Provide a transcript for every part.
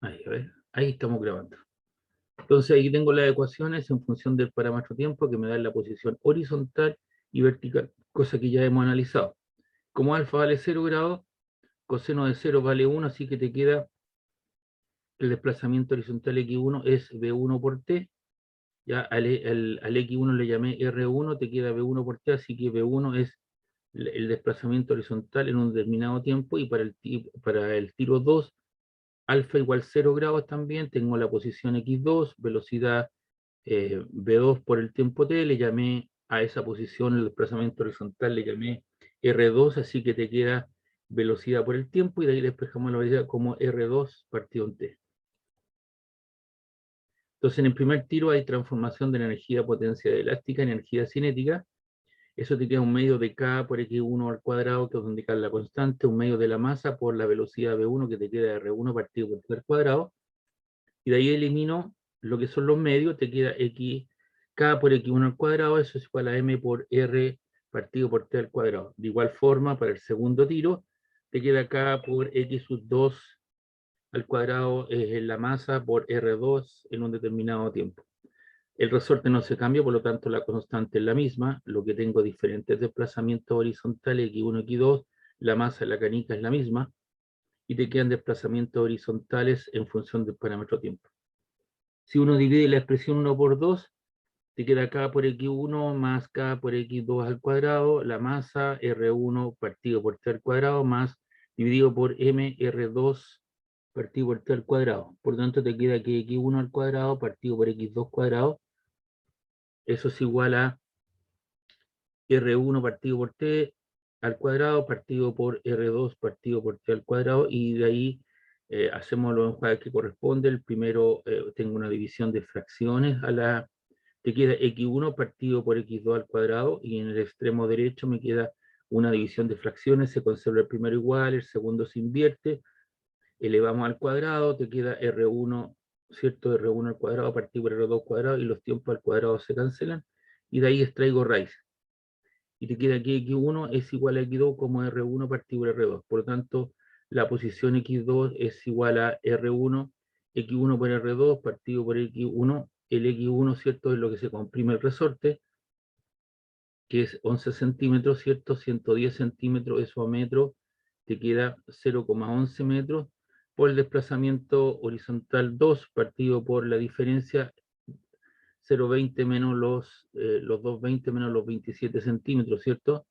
Ahí, a ver, ahí estamos grabando. Entonces ahí tengo las ecuaciones en función del parámetro tiempo que me da la posición horizontal y vertical, cosa que ya hemos analizado. Como alfa vale 0 grados, coseno de 0 vale 1, así que te queda el desplazamiento horizontal x1 es v1 por t. Ya al x1 le llamé r1, te queda v1 por t, así que v1 es el desplazamiento horizontal en un determinado tiempo, y para el tiro 2, alfa igual 0 grados también, tengo la posición x2, velocidad v2 por el tiempo t, le llamé a esa posición el desplazamiento horizontal, le llamé r2, así que te queda velocidad por el tiempo, y de ahí le despejamos la velocidad como r2 partido en t. Entonces en el primer tiro hay transformación de la energía potencia elástica en energía cinética. Eso te queda un medio de k por x1 al cuadrado, que es donde cae la constante, un medio de la masa por la velocidad v1, que te queda r1 partido por t al cuadrado, y de ahí elimino lo que son los medios, te queda k por x1 al cuadrado, eso es igual a m por r partido por t al cuadrado. De igual forma, para el segundo tiro, te queda k por x sub 2 al cuadrado, es la masa por r2 en un determinado tiempo. El resorte no se cambia, por lo tanto la constante es la misma. Lo que tengo diferentes desplazamientos horizontales, x1, x2, la masa de la canica es la misma, y te quedan desplazamientos horizontales en función del parámetro tiempo. Si uno divide la expresión 1 por 2, te queda k por x1 más k por x2 al cuadrado, la masa r1 partido por t al cuadrado, más dividido por m r2 partido por t al cuadrado. Por lo tanto, te queda que x1 al cuadrado partido por x2 cuadrado, eso es igual a R1 partido por T al cuadrado partido por R2 partido por T al cuadrado, y de ahí hacemos los enjuagues que corresponde. El primero, tengo una división de fracciones te queda x1 partido por x2 al cuadrado, y en el extremo derecho me queda una división de fracciones, se conserva el primero igual, el segundo se invierte, elevamos al cuadrado, te queda R1, ¿cierto? R1 al cuadrado partido por R2 cuadrado, y los tiempos al cuadrado se cancelan, y de ahí extraigo raíz. Y te queda que x1 es igual a x2 como r1 partido por r2. Por lo tanto, la posición x2 es igual a r1, x1 por r2 partido por x1. El x1, ¿cierto?, es lo que se comprime el resorte, que es 11 centímetros, ¿cierto? 110 centímetros, eso a metro, te queda 0,11 metros, por el desplazamiento horizontal 2 partido por la diferencia 0,20 menos los 2,20 menos los 27 centímetros, ¿cierto?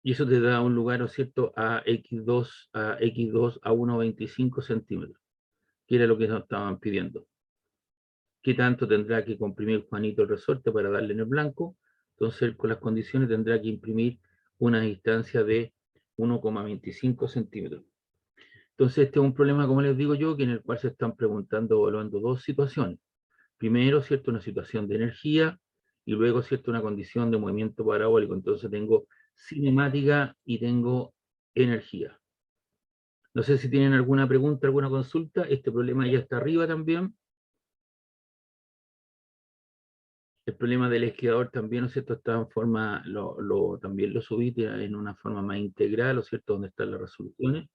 Y eso te da un lugar, ¿no es cierto?, a x2 a 1,25 centímetros, que era lo que nos estaban pidiendo. ¿Qué tanto tendrá que comprimir Juanito el resorte para darle en el blanco? Entonces, con las condiciones tendrá que imprimir una distancia de 1,25 centímetros. Entonces, este es un problema, como les digo yo, que en el cual se están preguntando, evaluando dos situaciones. Primero, ¿cierto?, una situación de energía, y luego, ¿cierto?, una condición de movimiento parabólico. Entonces tengo cinemática y tengo energía. No sé si tienen alguna pregunta, alguna consulta. Este problema ya está arriba también. El problema del esquiador también, ¿no es cierto?, está en forma, también lo subí en una forma más integral, ¿no es cierto?, donde están las resoluciones.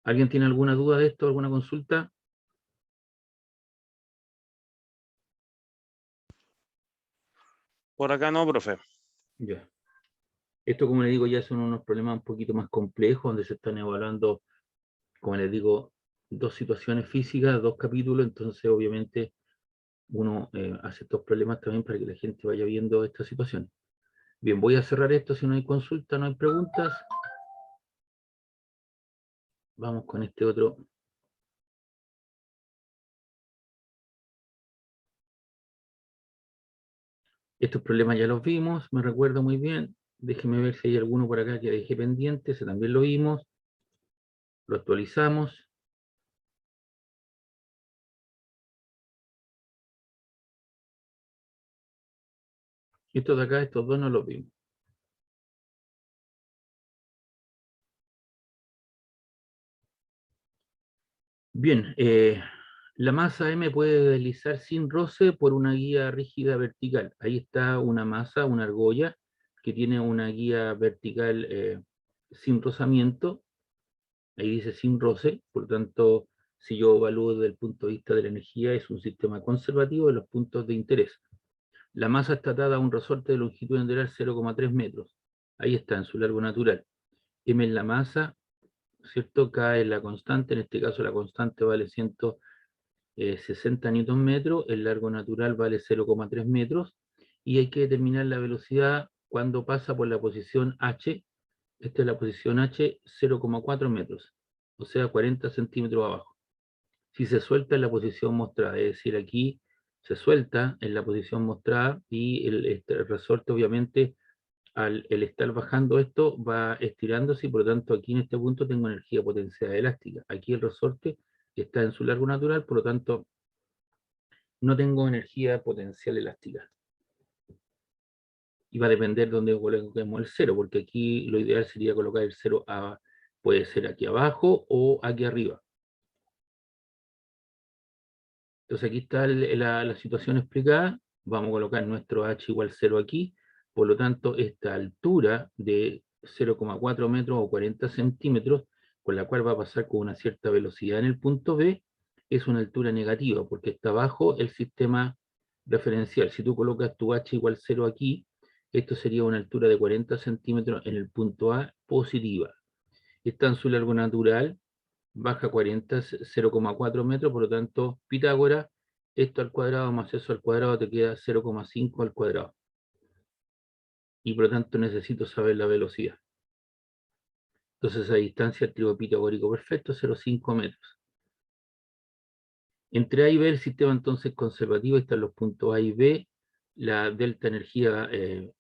¿Alguien tiene alguna duda de esto, alguna consulta? Por acá no, profe. Ya. Esto, como les digo, ya son unos problemas un poquito más complejos, donde se están evaluando, como les digo, dos situaciones físicas, dos capítulos. Entonces obviamente uno hace estos problemas también para que la gente vaya viendo esta situación. Bien, voy a cerrar esto. Si no hay consulta, no hay preguntas, vamos con este otro. Estos problemas ya los vimos, me recuerdo muy bien. Déjenme ver si hay alguno por acá que dejé pendiente. Ese también lo vimos, lo actualizamos. Estos de acá, estos dos no los vimos. Bien, la masa M puede deslizar sin roce por una guía rígida vertical. Ahí está una masa, una argolla, que tiene una guía vertical sin rozamiento. ahí dice sin roce, por lo tanto, si yo evalúo desde el punto de vista de la energía, es un sistema conservativo de los puntos de interés. La masa está atada a un resorte de longitud lateral 0,3 metros. Ahí está, en su largo natural. M es la masa, ¿cierto? K es la constante, en este caso la constante vale 160 Nm, el largo natural vale 0,3 metros, y hay que determinar la velocidad cuando pasa por la posición H. Esta es la posición H, 0,4 metros, o sea, 40 centímetros abajo. Si se suelta en la posición mostrada, es decir, aquí se suelta en la posición mostrada y el resorte obviamente al estar bajando esto va estirándose y por lo tanto aquí en este punto tengo energía potencial elástica. Aquí el resorte está en su largo natural, por lo tanto no tengo energía potencial elástica. Y va a depender de dónde coloquemos el cero, porque aquí lo ideal sería colocar el cero puede ser aquí abajo o aquí arriba. Entonces aquí está la situación explicada. Vamos a colocar nuestro h igual 0 aquí. Por lo tanto, esta altura de 0,4 metros o 40 centímetros, con la cual va a pasar con una cierta velocidad en el punto B, es una altura negativa, porque está bajo el sistema referencial. Si tú colocas tu h igual 0 aquí, esto sería una altura de 40 centímetros en el punto A positiva. Está en su largo natural, baja 0,4 metros, por lo tanto, Pitágoras, esto al cuadrado más eso al cuadrado te queda 0,5 al cuadrado. Y por lo tanto necesito saber la velocidad. Entonces a distancia el trigo pitagórico perfecto, 0,5 metros. Entre A y B el sistema entonces conservativo, están los puntos A y B, la delta energía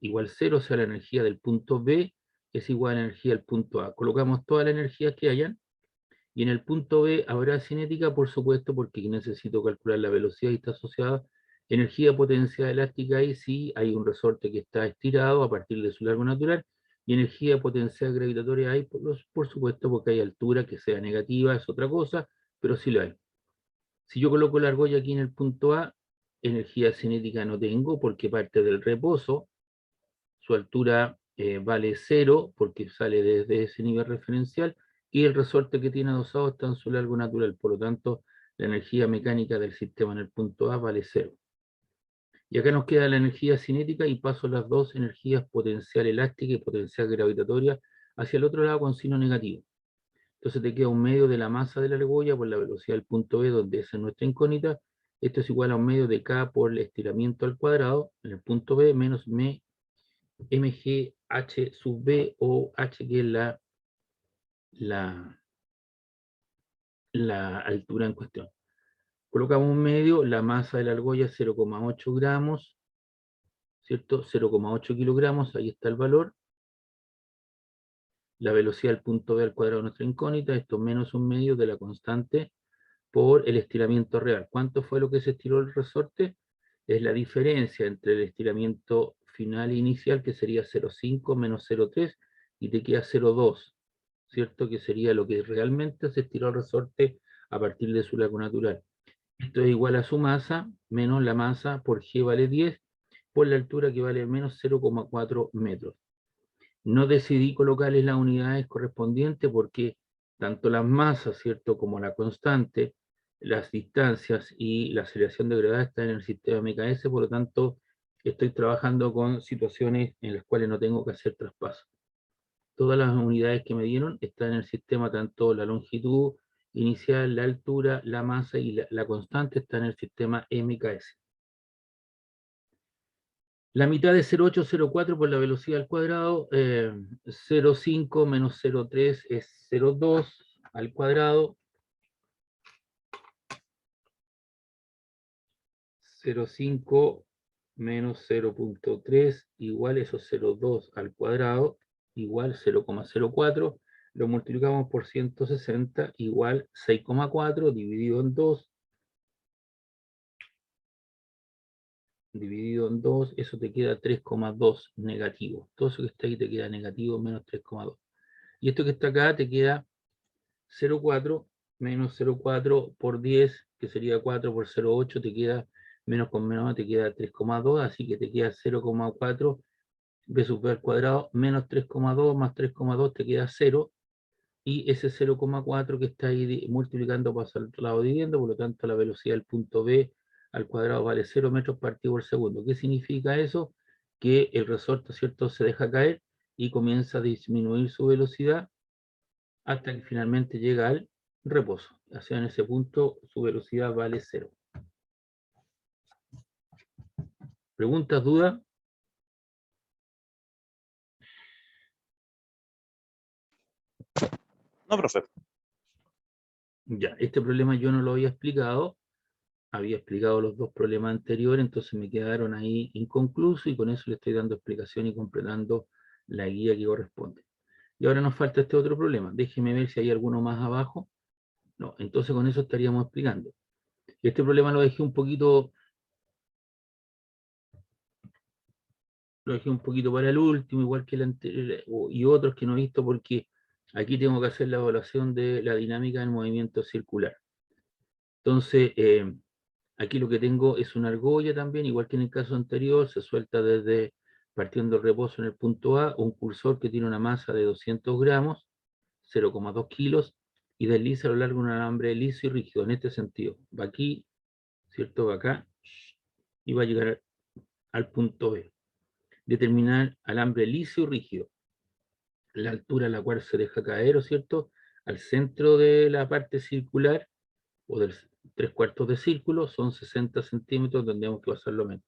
igual 0, o sea la energía del punto B es igual a la energía del punto A. Colocamos toda la energía que hayan, y en el punto B habrá cinética, por supuesto, porque necesito calcular la velocidad y está asociada energía potencial elástica, y sí hay un resorte que está estirado a partir de su largo natural, y energía potencial gravitatoria hay, por supuesto, porque hay altura que sea negativa, es otra cosa, pero sí lo hay. Si yo coloco la argolla aquí en el punto A, energía cinética no tengo porque parte del reposo, su altura vale 0 porque sale desde ese nivel referencial, y el resorte que tiene adosado está en su largo natural, por lo tanto la energía mecánica del sistema en el punto A vale 0. Y acá nos queda la energía cinética y paso las dos energías potencial elástica y potencial gravitatoria hacia el otro lado con signo negativo. Entonces te queda un medio de la masa de la argolla por la velocidad del punto B, donde esa es nuestra incógnita. Esto es igual a un medio de K por el estiramiento al cuadrado en el punto B menos mg h sub B, o h que es la, la altura en cuestión. Colocamos un medio, la masa de la argolla 0,8 gramos, ¿cierto? 0,8 kilogramos, ahí está el valor. La velocidad del punto B al cuadrado de nuestra incógnita, esto menos un medio de la constante por el estiramiento real. ¿Cuánto fue lo que se estiró el resorte? Es la diferencia entre el estiramiento final e inicial, que sería 0,5 menos 0,3, y te queda 0,2, ¿cierto? Que sería lo que realmente se estiró el resorte a partir de su largo natural. Esto es igual a su masa, menos la masa por G vale 10, por la altura que vale menos 0,4 metros. No decidí colocarles las unidades correspondientes porque tanto las masas, ¿cierto?, como la constante, las distancias y la aceleración de gravedad están en el sistema MKS, por lo tanto, estoy trabajando con situaciones en las cuales no tengo que hacer traspaso. Todas las unidades que me dieron están en el sistema, tanto la longitud inicial, la altura, la masa y la constante están en el sistema MKS. La mitad de 0,804 por la velocidad al cuadrado, 0,5 menos 0,3 es 0,2 al cuadrado, 0,5 menos 0,3 igual, eso 0,2 al cuadrado, igual 0,04, lo multiplicamos por 160, igual 6,4 dividido en 2, eso te queda 3,2 negativo. Todo eso que está ahí te queda negativo menos 3,2. Y esto que está acá te queda 0,4 menos 0,4 por 10, que sería 4 por 0,8, te queda menos con menos, te queda 3,2, así que te queda 0,4 b sub b al cuadrado menos 3,2 más 3,2 te queda 0, y ese 0,4 que está ahí multiplicando pasa al otro lado dividiendo, por lo tanto la velocidad del punto B al cuadrado vale 0 metros partido por segundo. ¿Qué significa eso? Que el resorte, ¿cierto?, se deja caer y comienza a disminuir su velocidad hasta que finalmente llega al reposo. O sea, en ese punto su velocidad vale 0. ¿Preguntas, dudas? No, profe. Ya, este problema yo no lo había explicado los dos problemas anteriores, entonces me quedaron ahí inconclusos y con eso le estoy dando explicación y completando la guía que corresponde. Y ahora nos falta este otro problema. Déjeme ver si hay alguno más abajo. No, entonces con eso estaríamos explicando. Este problema lo dejé un poquito para el último, igual que el anterior, y otros que no he visto porque aquí tengo que hacer la evaluación de la dinámica del movimiento circular. Entonces, aquí lo que tengo es una argolla también, igual que en el caso anterior, se suelta desde partiendo el reposo en el punto A, un cursor que tiene una masa de 200 gramos, 0,2 kilos, y desliza a lo largo de un alambre liso y rígido, en este sentido. Va aquí, ¿cierto? Va acá, y va a llegar al punto B. Determinar alambre liso y rígido, la altura a la cual se deja caer, ¿cierto?, al centro de la parte circular, o del 3/4 de círculo, son 60 centímetros, tendríamos que pasarlo menos.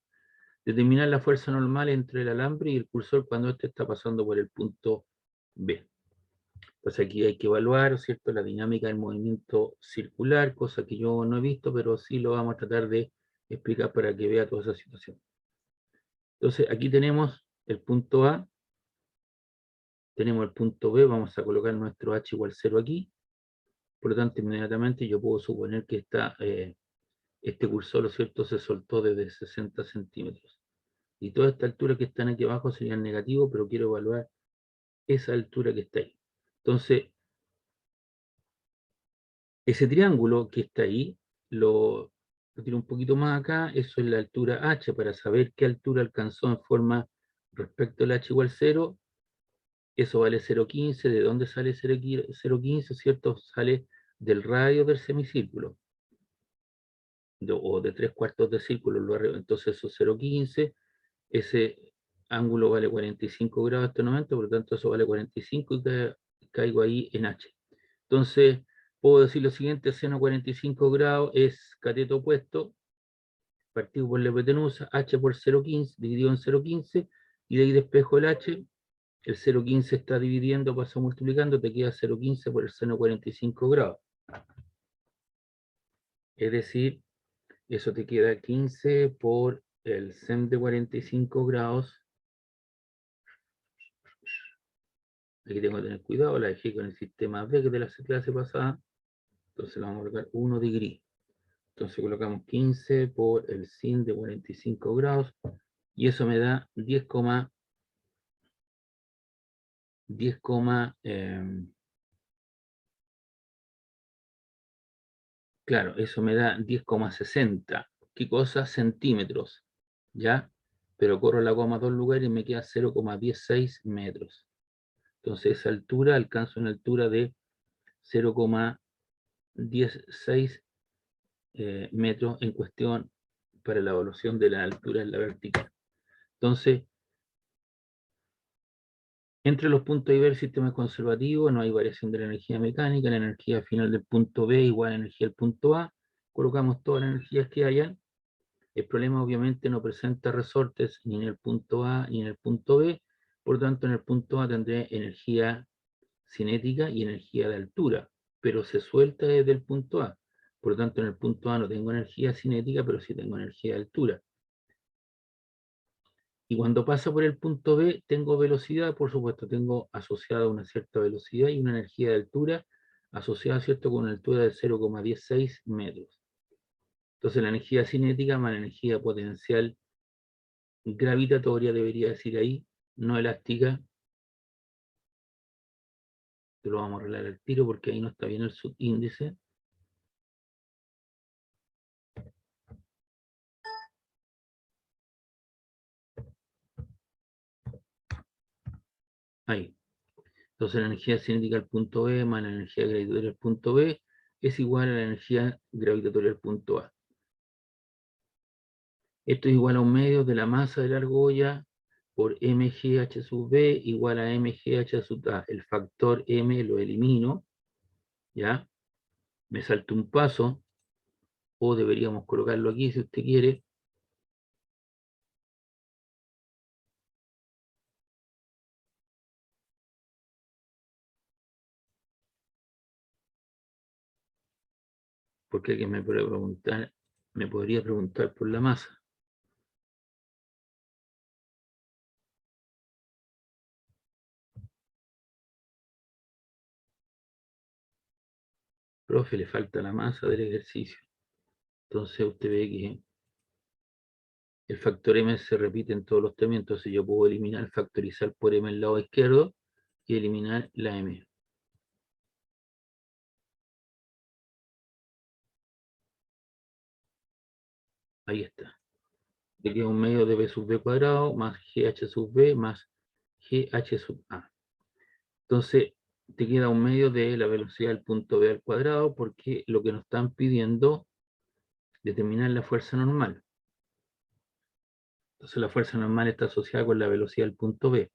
Determinar la fuerza normal entre el alambre y el cursor cuando éste está pasando por el punto B. Pues aquí hay que evaluar, ¿cierto?, la dinámica del movimiento circular, cosa que yo no he visto, pero sí lo vamos a tratar de explicar para que vea toda esa situación. Entonces, aquí tenemos el punto A, tenemos el punto B, vamos a colocar nuestro H igual 0 aquí, por lo tanto, inmediatamente yo puedo suponer que este cursor, ¿cierto?, se soltó desde 60 centímetros. Y toda esta altura que están aquí abajo serían negativos, pero quiero evaluar esa altura que está ahí. Entonces, ese triángulo que está ahí, lo tiro un poquito más acá, eso es la altura h, para saber qué altura alcanzó en forma respecto al h igual 0, eso vale 0,15. ¿De dónde sale 0,15? ¿Cierto? Sale del radio del semicírculo, o de 3/4 de círculo, entonces eso es 0,15, ese ángulo vale 45 grados este momento, por lo tanto eso vale 45 y caigo ahí en h. Entonces, puedo decir lo siguiente: seno 45 grados es cateto opuesto, partido por la hipotenusa, h por 0,15, dividido en 0,15, y de ahí despejo el h, el 0,15 está dividiendo, pasa multiplicando, te queda 0,15 por el seno 45 grados. Es decir, eso te queda 15 por el sen de 45 grados. Aquí tengo que tener cuidado, la dejé con el sistema B que de la clase pasada, entonces la vamos a colocar 1 degree. Entonces colocamos 15 por el sin de 45 grados y eso me da 10, claro, eso me da 10,60. ¿Qué cosa? Centímetros, ¿ya? Pero corro la coma a dos lugares y me queda 0,16 metros. Entonces esa altura, alcanzo una altura de 0,16 metros en cuestión para la evaluación de la altura en la vertical. Entonces, entre los puntos A y B del sistema conservativo no hay variación de la energía mecánica, la energía final del punto B igual a la energía del punto A, colocamos todas las energías que hayan. El problema obviamente no presenta resortes ni en el punto A ni en el punto B, por lo tanto en el punto A tendré energía cinética y energía de altura, pero se suelta desde el punto A. Por lo tanto, en el punto A no tengo energía cinética, pero sí tengo energía de altura. Y cuando pasa por el punto B, tengo velocidad, por supuesto, tengo asociada una cierta velocidad y una energía de altura asociada, ¿cierto?, con una altura de 0,16 metros. Entonces, la energía cinética más la energía potencial gravitatoria, debería decir ahí, no elástica, que lo vamos a arreglar al tiro porque ahí no está bien el subíndice. Ahí. Entonces la energía cinética al punto B más la energía gravitatoria al punto B es igual a la energía gravitatoria al punto A. Esto es igual a un medio de la masa de la argolla por mgh sub b igual a mgh sub a. El factor m lo elimino, ¿ya? Me salto un paso, o deberíamos colocarlo aquí si usted quiere. Porque alguien me podría preguntar por la masa. Profe, le falta la masa del ejercicio. Entonces usted ve que el factor m se repite en todos los términos, entonces yo puedo eliminar, factorizar por m el lado izquierdo y eliminar la m. Ahí está. Le queda un medio de b sub b cuadrado más gh sub b más gh sub a. Entonces te queda un medio de la velocidad del punto b al cuadrado, porque lo que nos están pidiendo es determinar la fuerza normal. Entonces la fuerza normal está asociada con la velocidad del punto b.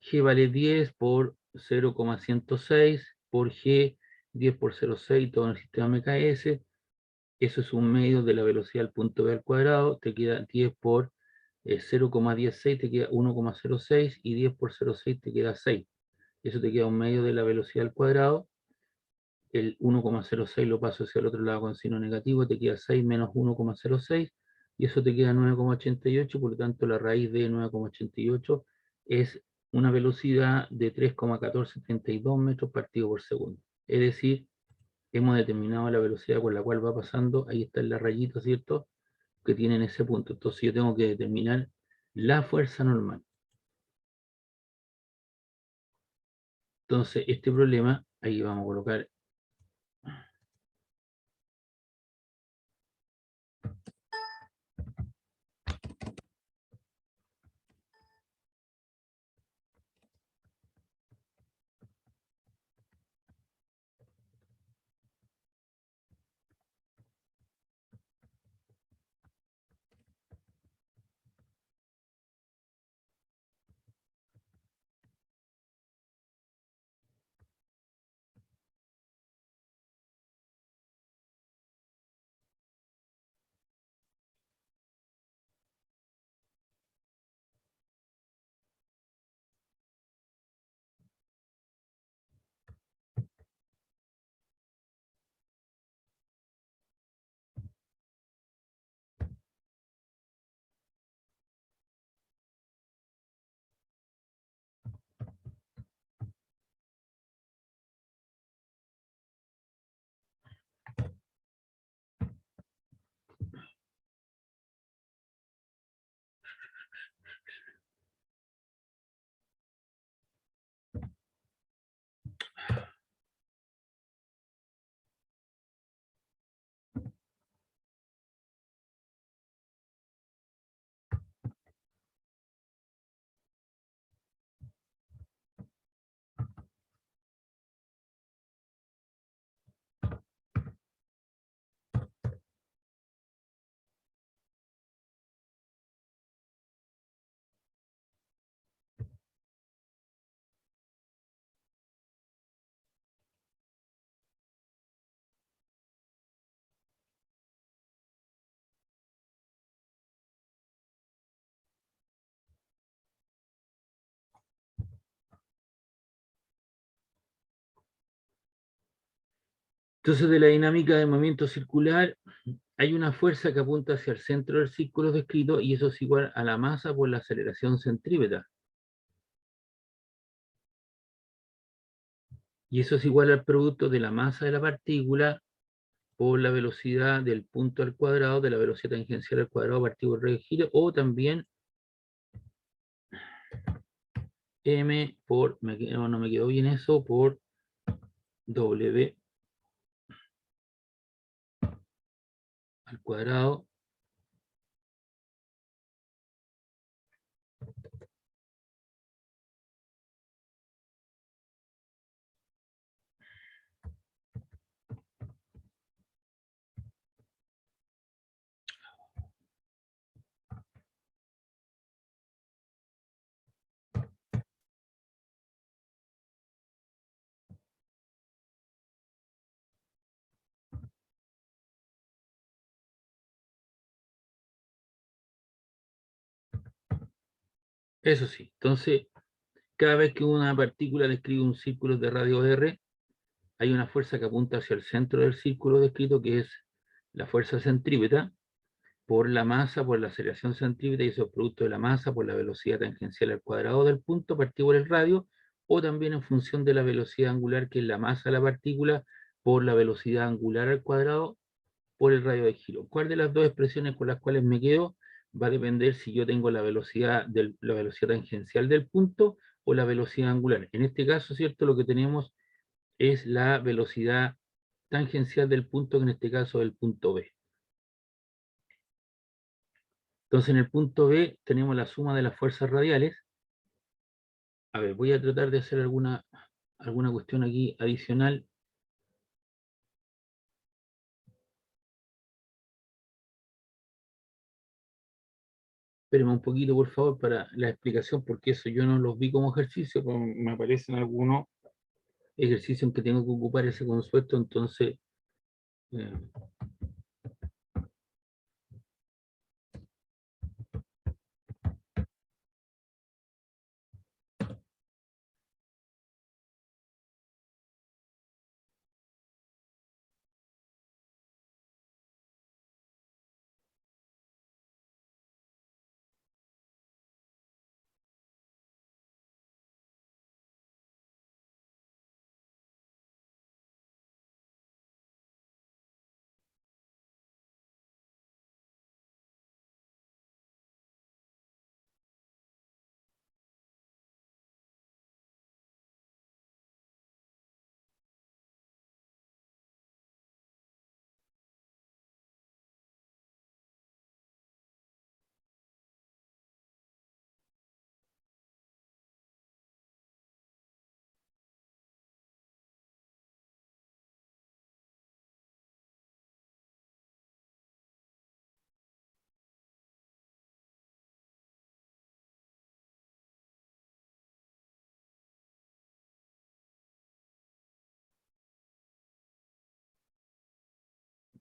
G vale 10 por 0,106 por G 10 por 0,6 todo en el sistema MKS. Eso es un medio de la velocidad del punto B al cuadrado. Te queda 10 por 0,16, te queda 1,06 y 10 por 0,6 te queda 6. Eso te queda un medio de la velocidad al cuadrado. El 1,06 lo paso hacia el otro lado con signo negativo, te queda 6 menos 1,06 y eso te queda 9,88, por lo tanto la raíz de 9,88 es una velocidad de 3,1432 metros partido por segundo. Es decir, hemos determinado la velocidad con la cual va pasando, ahí está en la rayita, ¿cierto? Que tiene en ese punto. Entonces yo tengo que determinar la fuerza normal. Entonces este problema, ahí vamos a colocar entonces, de la dinámica del movimiento circular, hay una fuerza que apunta hacia el centro del círculo descrito y eso es igual a la masa por la aceleración centrípeta. Y eso es igual al producto de la masa de la partícula por la velocidad del punto al cuadrado, de la velocidad tangencial al cuadrado partido por radio de giro, o también m por, no me quedó bien eso, por w al cuadrado Eso sí. Entonces, cada vez que una partícula describe un círculo de radio R, hay una fuerza que apunta hacia el centro del círculo descrito, que es la fuerza centrípeta, por la masa, por la aceleración centrípeta, y esos productos de la masa, por la velocidad tangencial al cuadrado del punto, partido por el radio, o también en función de la velocidad angular, que es la masa de la partícula, por la velocidad angular al cuadrado, por el radio de giro. ¿Cuál de las dos expresiones con las cuales me quedo? Va a depender si yo tengo la velocidad tangencial del punto o la velocidad angular. En este caso, ¿cierto? Lo que tenemos es la velocidad tangencial del punto, que en este caso es el punto B. Entonces, en el punto B tenemos la suma de las fuerzas radiales. A ver, voy a tratar de hacer alguna cuestión aquí adicional. Espérenme un poquito, por favor, para la explicación, porque eso yo no los vi como ejercicio, pero me aparecen algunos ejercicios en que tengo que ocupar ese concepto, entonces eh,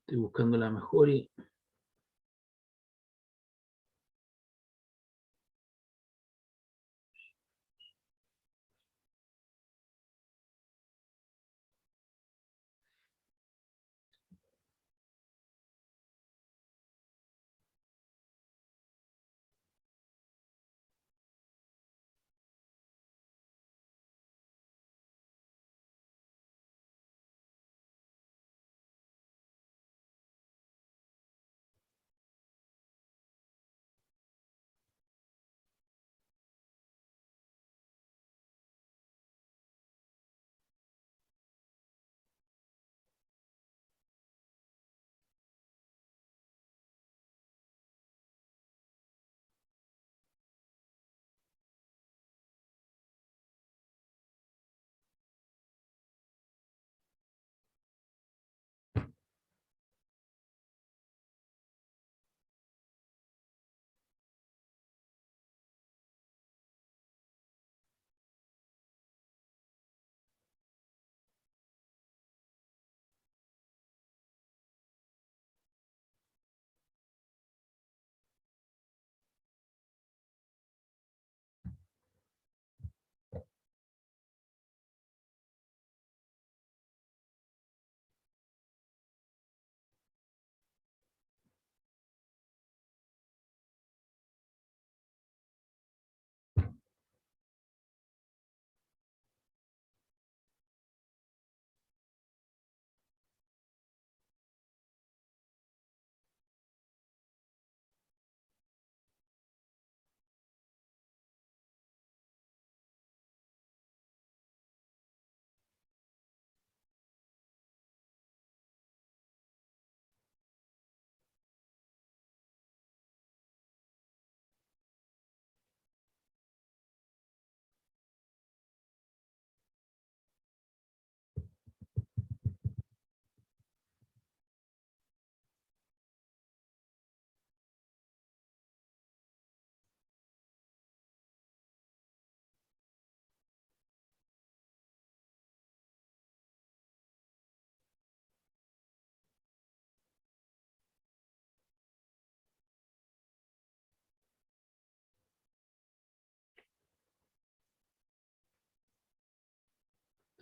estoy buscando la mejor y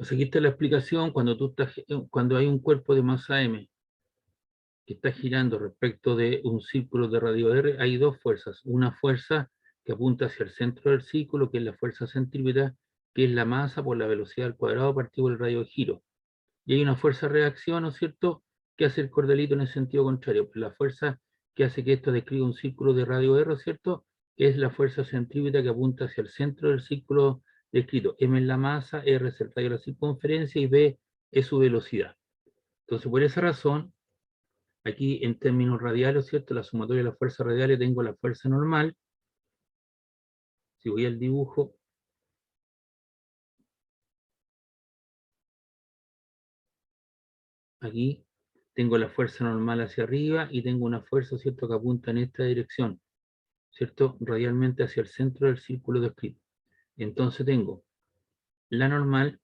Pues aquí está la explicación. Cuando hay un cuerpo de masa M que está girando respecto de un círculo de radio R, hay dos fuerzas. Una fuerza que apunta hacia el centro del círculo, que es la fuerza centrípeta, que es la masa por la velocidad al cuadrado partido del radio de giro. Y hay una fuerza de reacción, ¿no es cierto?, que hace el cordelito en el sentido contrario. Pues la fuerza que hace que esto describa un círculo de radio R, ¿cierto?, es la fuerza centrípeta que apunta hacia el centro del círculo descrito. M es la masa, R es el radio de la circunferencia y B es su velocidad. Entonces, por esa razón, aquí en términos radiales, ¿cierto?, la sumatoria de las fuerzas radiales, tengo la fuerza normal. Si voy al dibujo, aquí tengo la fuerza normal hacia arriba y tengo una fuerza, ¿cierto?, que apunta en esta dirección, ¿cierto?, radialmente hacia el centro del círculo descrito. Entonces tengo la normal,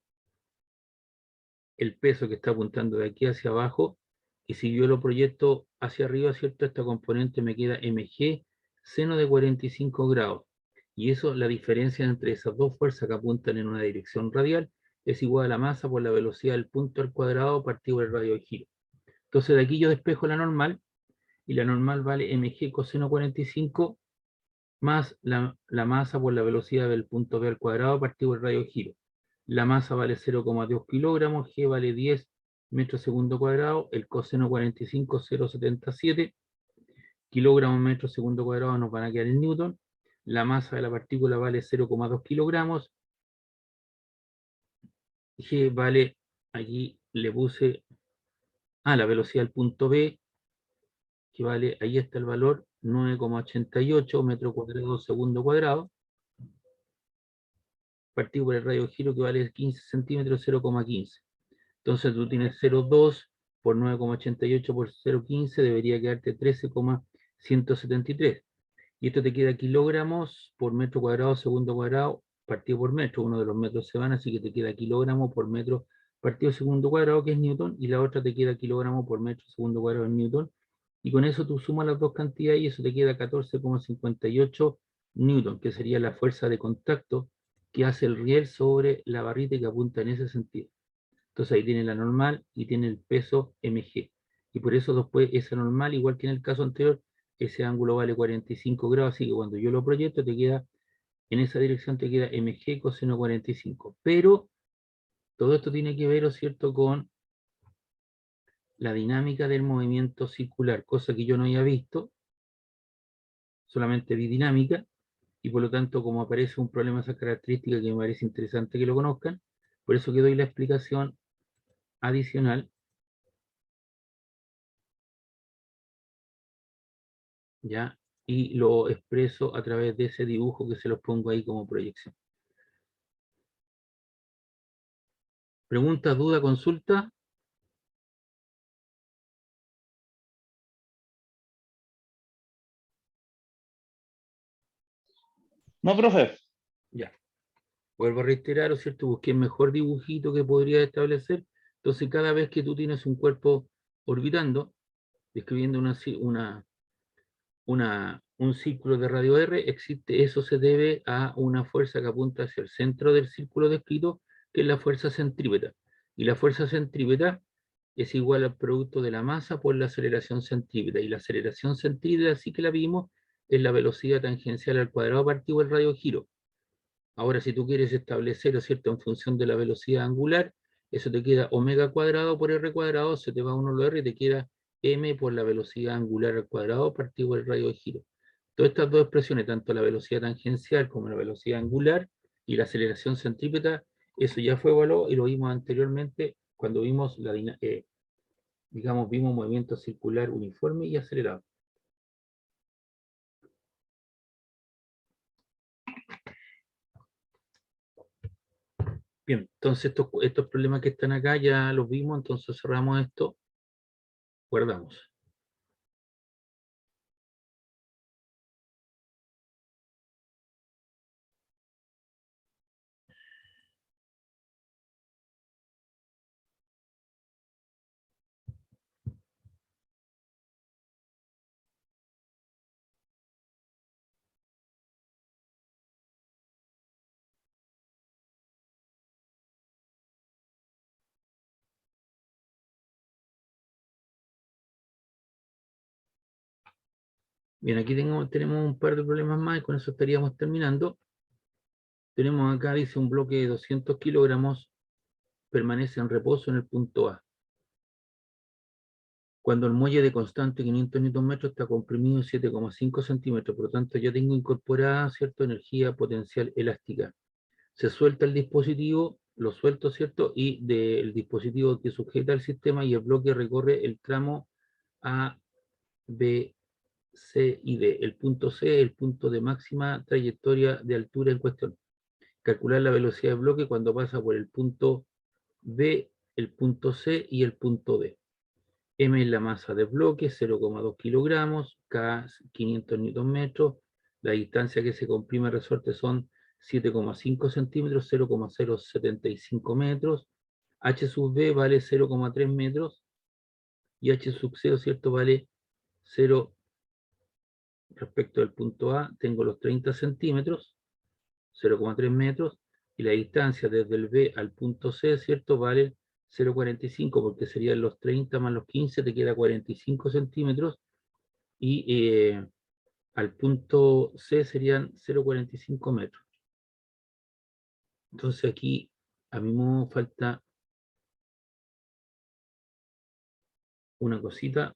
el peso que está apuntando de aquí hacia abajo, y si yo lo proyecto hacia arriba, ¿cierto?, esta componente me queda mg seno de 45 grados. Y eso, la diferencia entre esas dos fuerzas que apuntan en una dirección radial, es igual a la masa por la velocidad del punto al cuadrado partido del radio de giro. Entonces de aquí yo despejo la normal, y la normal vale mg coseno 45 más la masa por la velocidad del punto B al cuadrado partido del radio de giro. La masa vale 0,2 kilogramos, G vale 10 metros segundo cuadrado, el coseno 45, 0,77 kilogramos metro segundo cuadrado nos van a quedar en newton. La masa de la partícula vale 0,2 kilogramos. G vale, allí le puse, la velocidad del punto B, que vale, ahí está el valor, 9,88 metros cuadrados segundo cuadrado, partido por el radio de giro que vale 15 centímetros, 0,15. Entonces tú tienes 0,2 por 9,88 por 0,15, debería quedarte 13,173. Y esto te queda kilogramos por metro cuadrado segundo cuadrado partido por metro. Uno de los metros se van, así que te queda kilogramo por metro partido segundo cuadrado, que es newton, y la otra te queda kilogramo por metro segundo cuadrado en newton. Y con eso tú sumas las dos cantidades y eso te queda 14,58 newton, que sería la fuerza de contacto que hace el riel sobre la barrita que apunta en ese sentido. Entonces ahí tiene la normal y tiene el peso mg. Y por eso después esa normal, igual que en el caso anterior, ese ángulo vale 45 grados, así que cuando yo lo proyecto te queda, en esa dirección te queda mg coseno 45. Pero todo esto tiene que ver, ¿no es cierto?, con la dinámica del movimiento circular, cosa que yo no había visto, solamente vi dinámica, y por lo tanto, como aparece un problema de esa característica que me parece interesante que lo conozcan, por eso que doy la explicación adicional, ¿ya? Y lo expreso a través de ese dibujo que se los pongo ahí como proyección. ¿Preguntas, duda, consulta? No, profe. Ya. Vuelvo a reiterar, ¿no es cierto? Busqué el mejor dibujito que podría establecer. Entonces, cada vez que tú tienes un cuerpo orbitando, describiendo un círculo de radio R, eso se debe a una fuerza que apunta hacia el centro del círculo descrito, que es la fuerza centrípeta. Y la fuerza centrípeta es igual al producto de la masa por la aceleración centrípeta. Y la aceleración centrípeta, sí que la vimos, es la velocidad tangencial al cuadrado partido del radio de giro. Ahora, si tú quieres establecer, ¿no es cierto?, en función de la velocidad angular, eso te queda omega cuadrado por r cuadrado, se te va uno lo r y te queda m por la velocidad angular al cuadrado partido por el radio de giro. Todas estas dos expresiones, tanto la velocidad tangencial como la velocidad angular y la aceleración centrípeta, eso ya fue evaluado y lo vimos anteriormente cuando vimos vimos movimiento circular uniforme y acelerado. Bien, entonces estos problemas que están acá ya los vimos, entonces cerramos esto, guardamos. Bien, aquí tenemos un par de problemas más y con eso estaríamos terminando. Tenemos acá, dice, un bloque de 200 kilogramos permanece en reposo en el punto A. Cuando el muelle de constante 500 Nm está comprimido en 7,5 centímetros, por lo tanto ya tengo incorporada cierta energía potencial elástica. Se suelta el dispositivo, lo suelto, ¿cierto? Y del dispositivo que sujeta el sistema y el bloque recorre el tramo A, B, C y D. El punto C es el punto de máxima trayectoria de altura en cuestión. Calcular la velocidad del bloque cuando pasa por el punto B, el punto C y el punto D. M es la masa del bloque, 0,2 kilogramos, K 500 Nm, la distancia que se comprime el resorte son 7,5 centímetros, 0,075 metros, H sub B vale 0,3 metros y H sub C, ¿cierto? Vale 0 respecto al punto A, tengo los 30 centímetros, 0,3 metros, y la distancia desde el B al punto C, ¿cierto? Vale 0,45 porque serían los 30 más los 15, te queda 45 centímetros, y al punto C serían 0,45 metros. Entonces aquí a mí me falta una cosita.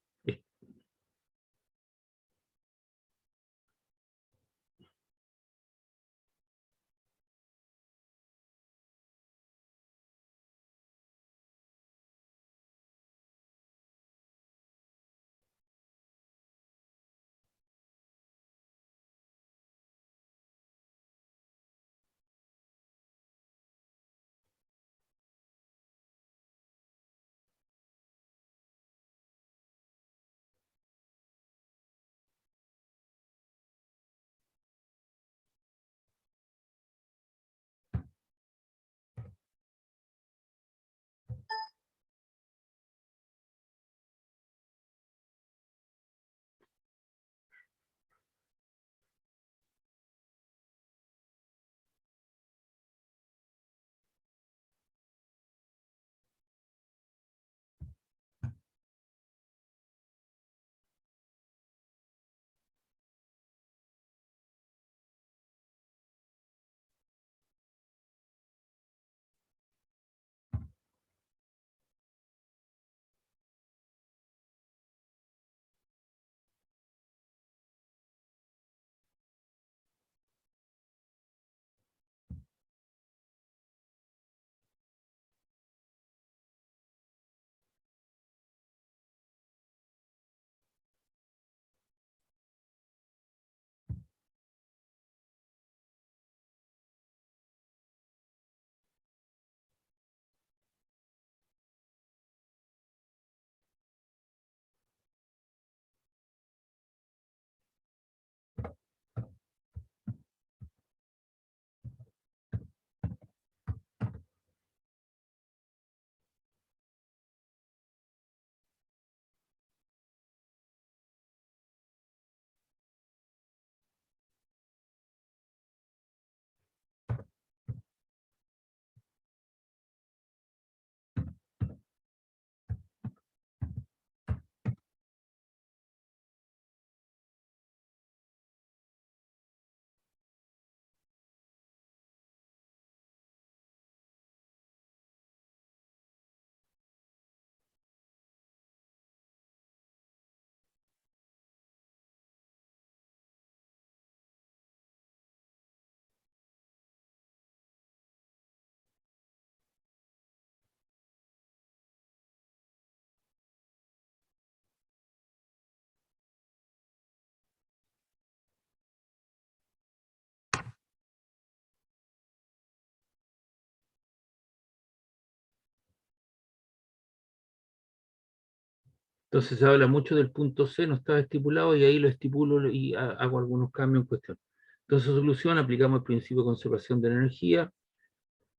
Entonces se habla mucho del punto C, no estaba estipulado y ahí lo estipulo y hago algunos cambios en cuestión. Entonces, solución, aplicamos el principio de conservación de la energía,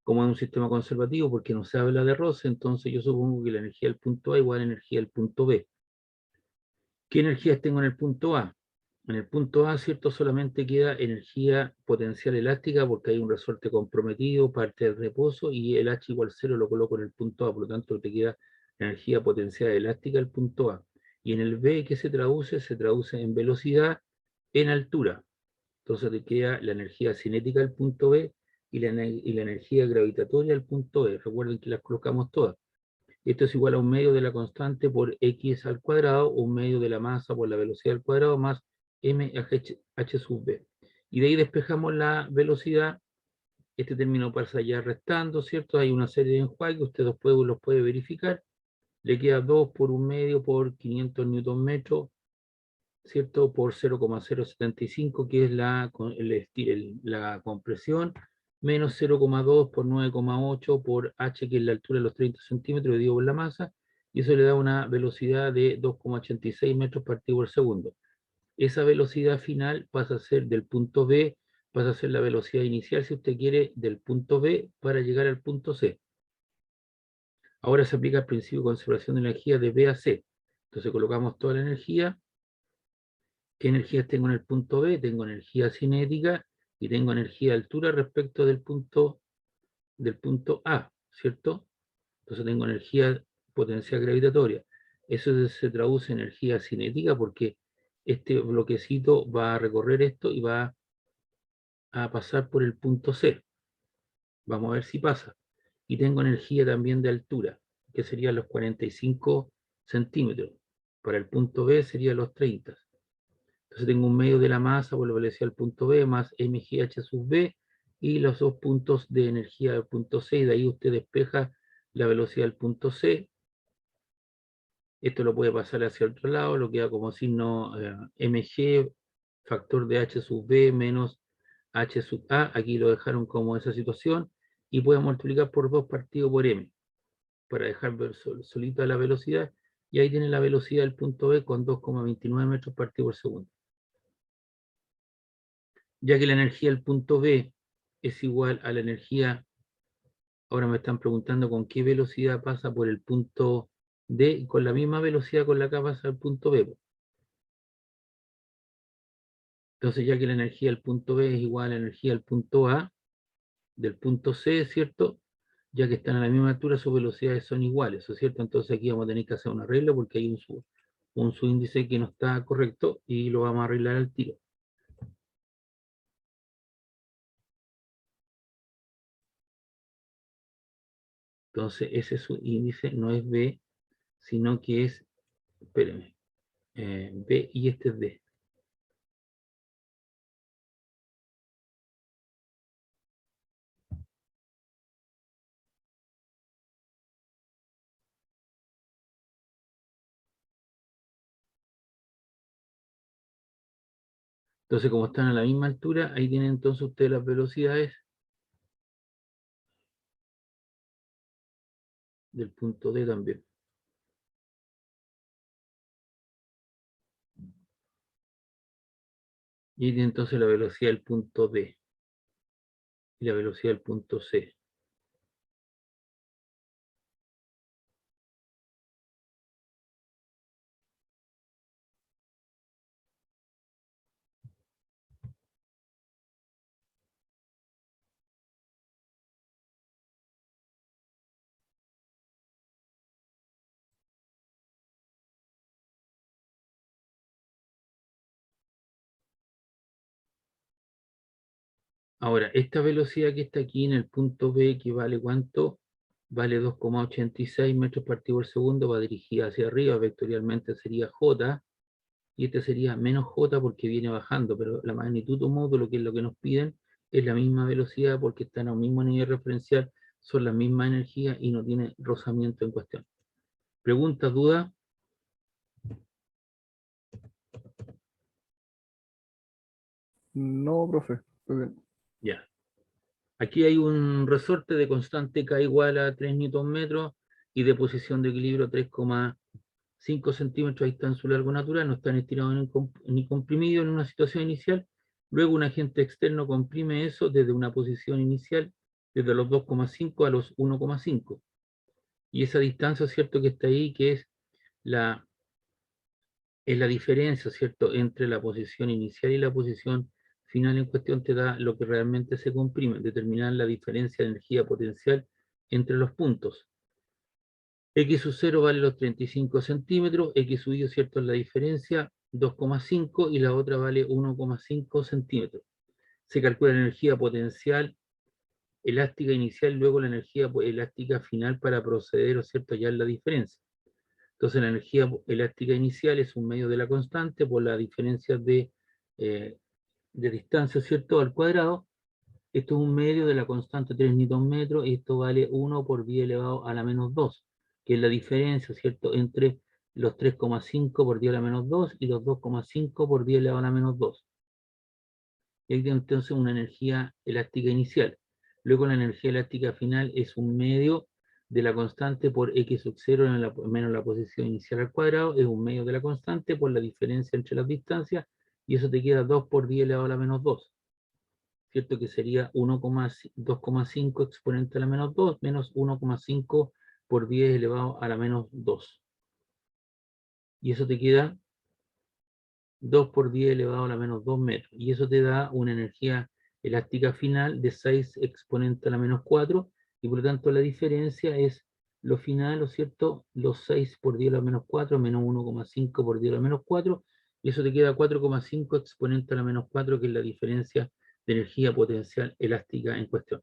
como es un sistema conservativo, porque no se habla de roce, entonces yo supongo que la energía del punto A igual a la energía del punto B. ¿Qué energías tengo en el punto A? En el punto A, ¿cierto? Solamente queda energía potencial elástica porque hay un resorte comprometido, parte del reposo, y el H igual 0 lo coloco en el punto A, por lo tanto te queda energía potencial elástica el punto A. Y en el B, ¿qué se traduce? Se traduce en velocidad, en altura. Entonces te queda la energía cinética del punto B y la energía gravitatoria del punto B. Recuerden que las colocamos todas. Esto es igual a un medio de la constante por x al cuadrado, o un medio de la masa por la velocidad al cuadrado, más mh sub b. Y de ahí despejamos la velocidad. Este término pasa ya restando, ¿cierto? Hay una serie de enjuagues, usted los puede verificar. Le queda 2 por un medio por 500 newton metros, ¿cierto? Por 0,075, que es la compresión, menos 0,2 por 9,8 por h, que es la altura de los 30 centímetros, dividido por la masa, y eso le da una velocidad de 2,86 metros partido por segundo. Esa velocidad final pasa a ser del punto B, pasa a ser la velocidad inicial, si usted quiere, del punto B para llegar al punto C. Ahora se aplica el principio de conservación de energía de B a C. Entonces colocamos toda la energía. ¿Qué energías tengo en el punto B? Tengo energía cinética y tengo energía de altura respecto del punto A, ¿cierto? Entonces tengo energía potencial gravitatoria. Eso se traduce en energía cinética porque este bloquecito va a recorrer esto y va a pasar por el punto C. Vamos a ver si pasa. Y tengo energía también de altura, que serían los 45 centímetros. Para el punto B serían los 30. Entonces tengo un medio de la masa por la velocidad del punto B más mgh sub B y los dos puntos de energía del punto C, y de ahí usted despeja la velocidad del punto C. Esto lo puede pasar hacia el otro lado, lo queda como signo mg, factor de h sub B menos h sub A, aquí lo dejaron como esa situación, y puede multiplicar por 2 partido por m, para dejar ver solita la velocidad, y ahí tiene la velocidad del punto B con 2,29 metros partido por segundo. Ya que la energía del punto B es igual a la energía, ahora me están preguntando con qué velocidad pasa por el punto D, y con la misma velocidad con la que pasa el punto B. Entonces, ya que la energía del punto B es igual a la energía del punto A, del punto C, ¿cierto? Ya que están a la misma altura, sus velocidades son iguales, ¿cierto? Entonces aquí vamos a tener que hacer un arreglo porque hay un subíndice que no está correcto y lo vamos a arreglar al tiro. Entonces ese subíndice no es B, sino que es, espérenme, B y este es D. Entonces, como están a la misma altura, ahí tienen entonces ustedes las velocidades del punto D también. Y ahí tienen entonces la velocidad del punto D y la velocidad del punto C. Ahora, esta velocidad que está aquí en el punto B equivale ¿cuánto? Vale 2,86 metros partido por segundo, va dirigida hacia arriba, vectorialmente sería J, y este sería menos J porque viene bajando, pero la magnitud o módulo, que es lo que nos piden, es la misma velocidad porque están a un mismo nivel referencial, son la misma energía y no tiene rozamiento en cuestión. ¿Preguntas, dudas? No, profe. Muy bien. Ya. Aquí hay un resorte de constante K igual a 3 Nm y de posición de equilibrio 3,5 centímetros. Ahí está en su largo natural, no están estirados ni comprimidos en una situación inicial. Luego un agente externo comprime eso desde una posición inicial, desde los 2,5 a los 1,5. Y esa distancia, ¿cierto?, que está ahí, que es la diferencia, ¿cierto?, entre la posición inicial y la posición final en cuestión, te da lo que realmente se comprime, determinar la diferencia de energía potencial entre los puntos. X sub 0 vale los 35 centímetros, X sub I, ¿cierto?, es la diferencia, 2,5 y la otra vale 1,5 centímetros. Se calcula la energía potencial elástica inicial, luego la energía elástica final para proceder, ¿o cierto?, hallar la diferencia. Entonces la energía elástica inicial es un medio de la constante por la diferencia de distancia, ¿cierto?, al cuadrado. Esto es un medio de la constante 3 Nm y esto vale 1 por 10 elevado a la menos 2, que es la diferencia, ¿cierto?, entre los 3,5 por 10 a la menos 2 y los 2,5 por 10 elevado a la menos 2. Y ahí tiene entonces una energía elástica inicial. Luego la energía elástica final es un medio de la constante por x sub 0 menos la posición inicial al cuadrado, es un medio de la constante por la diferencia entre las distancias, y eso te queda 2 por 10 elevado a la menos 2. ¿Cierto? Que sería 2,5 exponente a la menos 2 menos 1,5 por 10 elevado a la menos 2. Y eso te queda 2 por 10 elevado a la menos 2 metros. Y eso te da una energía elástica final de 6 exponente a la menos 4. Y por lo tanto la diferencia es lo final, ¿no es cierto? Los 6 por 10 a la menos 4 menos 1,5 por 10 a la menos 4. Y eso te queda 4,5 exponente a la menos 4, que es la diferencia de energía potencial elástica en cuestión.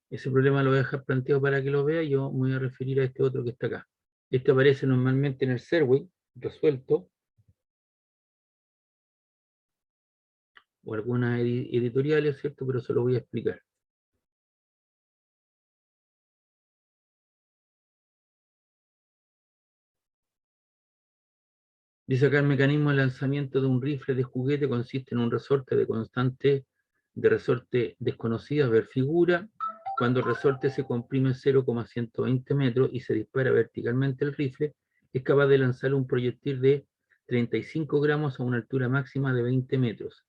Ese problema lo voy a dejar planteado para que lo vea. Yo me voy a referir a este otro que está acá. Este aparece normalmente en el Survey, resuelto, o algunas editoriales, ¿cierto? Pero se lo voy a explicar. Dice acá: el mecanismo de lanzamiento de un rifle de juguete consiste en un resorte de constante de resorte desconocida, ver figura. Cuando el resorte se comprime 0,120 metros y se dispara verticalmente el rifle, es capaz de lanzar un proyectil de 35 gramos a una altura máxima de 20 metros.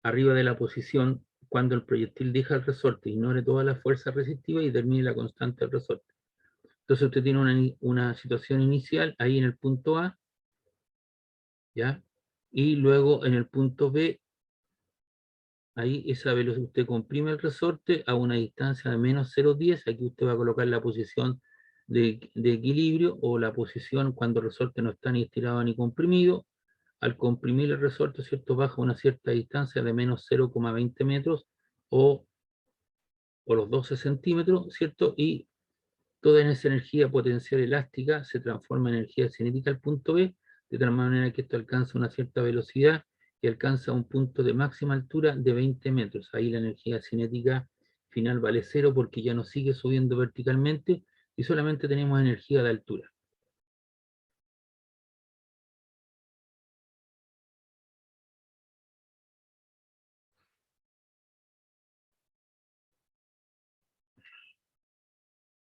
Arriba de la posición, cuando el proyectil deja el resorte, ignore toda la fuerza resistiva y termine la constante del resorte. Entonces usted tiene una situación inicial ahí en el punto A, ¿ya? Y luego en el punto B, ahí esa velocidad, usted comprime el resorte a una distancia de menos 0,10, aquí usted va a colocar la posición de equilibrio o la posición cuando el resorte no está ni estirado ni comprimido. Al comprimir el resorte, ¿cierto?, baja una cierta distancia de menos 0,20 metros o los 12 centímetros, ¿cierto? Y toda esa energía potencial elástica se transforma en energía cinética al punto B, de tal manera que esto alcanza una cierta velocidad y alcanza un punto de máxima altura de 20 metros. Ahí la energía cinética final vale 0 porque ya no sigue subiendo verticalmente y solamente tenemos energía de altura.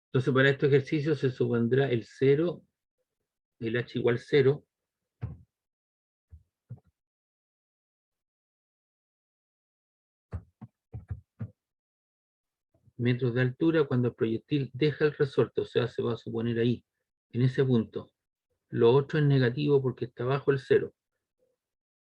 Entonces para este ejercicio se supondrá el 0, el h igual 0, metros de altura cuando el proyectil deja el resorte, o sea, se va a suponer ahí, en ese punto. Lo otro es negativo porque está bajo el 0.